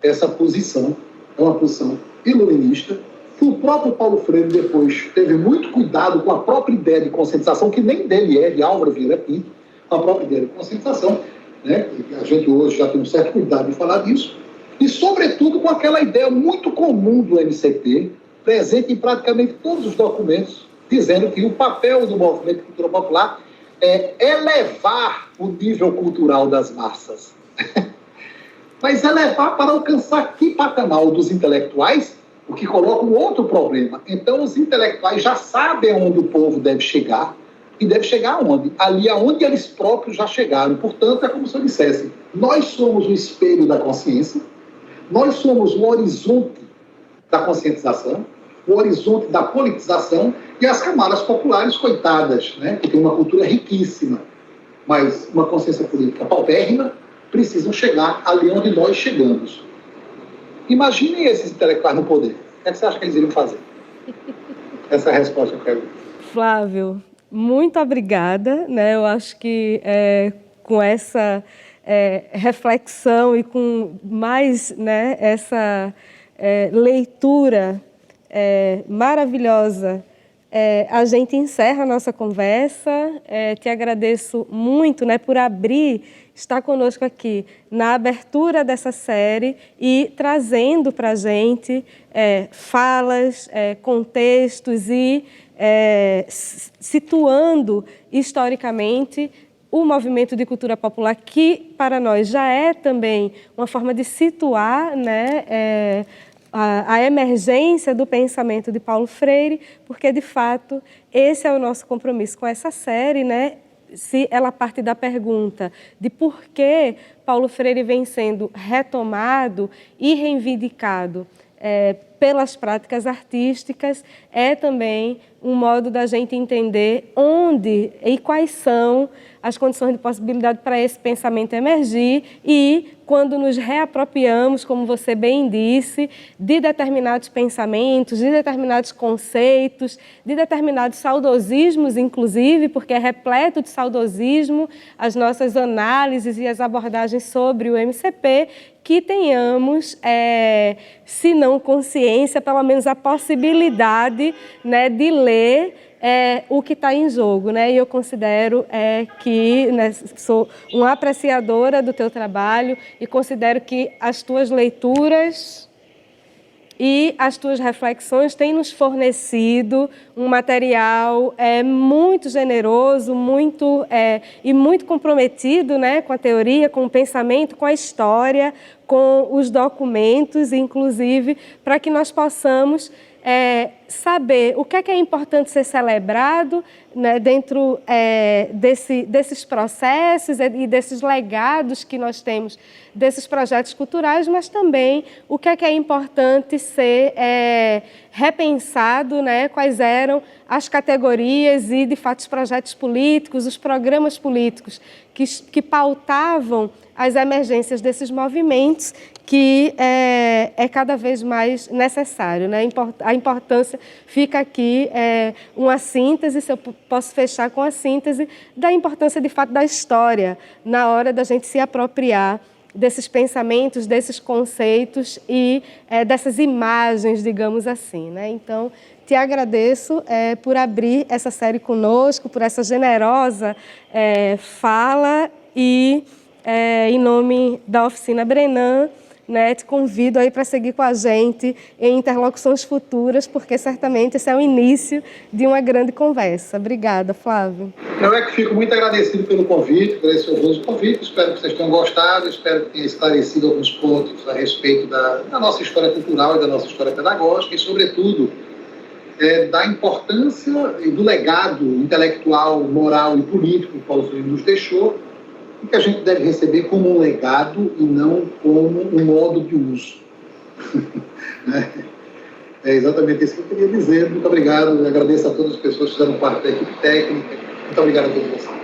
Essa posição é uma posição iluminista, que o próprio Paulo Freire depois teve muito cuidado com a própria ideia de conscientização, que nem dele é, de Álvaro Vieira Pinto, com a própria ideia de conscientização, né? A gente hoje já tem um certo cuidado de falar disso, e sobretudo com aquela ideia muito comum do MCP, presente em praticamente todos os documentos, dizendo que o papel do movimento de cultura popular é elevar o nível cultural das massas. Mas elevar para alcançar que patamar? O dos intelectuais, o que coloca um outro problema. Então, os intelectuais já sabem onde o povo deve chegar, e deve chegar aonde? Ali aonde eles próprios já chegaram. Portanto, é como se eu dissesse, nós somos o espelho da consciência, nós somos o horizonte da conscientização, o horizonte da politização, e as camadas populares, coitadas, né, que têm uma cultura riquíssima, mas uma consciência política paupérrima, precisam chegar ali onde nós chegamos. Imaginem esses intelectuais no poder. O que você acha que eles iriam fazer? Essa é a resposta que eu quero. Flávio, muito obrigada. Né? Eu acho que com essa reflexão e com mais, né, essa leitura maravilhosa, a gente encerra a nossa conversa. Te agradeço muito, né, por estar conosco aqui na abertura dessa série e trazendo para a gente falas, contextos e situando historicamente o movimento de cultura popular, que para nós já é também uma forma de situar, né, a emergência do pensamento de Paulo Freire, porque, de fato, esse é o nosso compromisso com essa série, né? Se ela parte da pergunta de por que Paulo Freire vem sendo retomado e reivindicado pelas práticas artísticas, é também um modo da gente entender onde e quais são as condições de possibilidade para esse pensamento emergir e, quando nos reapropriamos, como você bem disse, de determinados pensamentos, de determinados conceitos, de determinados saudosismos, inclusive, porque é repleto de saudosismo as nossas análises e as abordagens sobre o MCP, que tenhamos, se não consciência, pelo menos a possibilidade, né, de ler o que está em jogo, né? E eu considero que, né, sou uma apreciadora do teu trabalho e considero que as tuas leituras e as tuas reflexões têm nos fornecido um material muito generoso, e muito comprometido, né, com a teoria, com o pensamento, com a história, com os documentos, inclusive, para que nós possamos saber o que é importante ser celebrado, né, dentro desses processos e desses legados que nós temos desses projetos culturais, mas também o que é importante ser repensado, né, quais eram as categorias e, de fato, os projetos políticos, os programas políticos que pautavam as emergências desses movimentos, que é cada vez mais necessário, né? A importância fica aqui, uma síntese, se eu posso fechar com a síntese, da importância, de fato, da história, na hora da gente se apropriar desses pensamentos, desses conceitos e dessas imagens, digamos assim, né? Então, te agradeço por abrir essa série conosco, por essa generosa fala e, em nome da Oficina Brenan, né, te convido aí para seguir com a gente em interlocuções futuras, porque certamente esse é o início de uma grande conversa. Obrigada, Flávio. Eu é que fico muito agradecido pelo convite, por esse honroso convite. Espero que vocês tenham gostado, espero que tenha esclarecido alguns pontos a respeito da nossa história cultural e da nossa história pedagógica e, sobretudo, da importância e do legado intelectual, moral e político que Paulo Freire nos deixou, e que a gente deve receber como um legado e não como um modo de uso. É exatamente isso que eu queria dizer. Muito obrigado. Eu agradeço a todas as pessoas que fizeram parte da equipe técnica. Muito obrigado a todos vocês.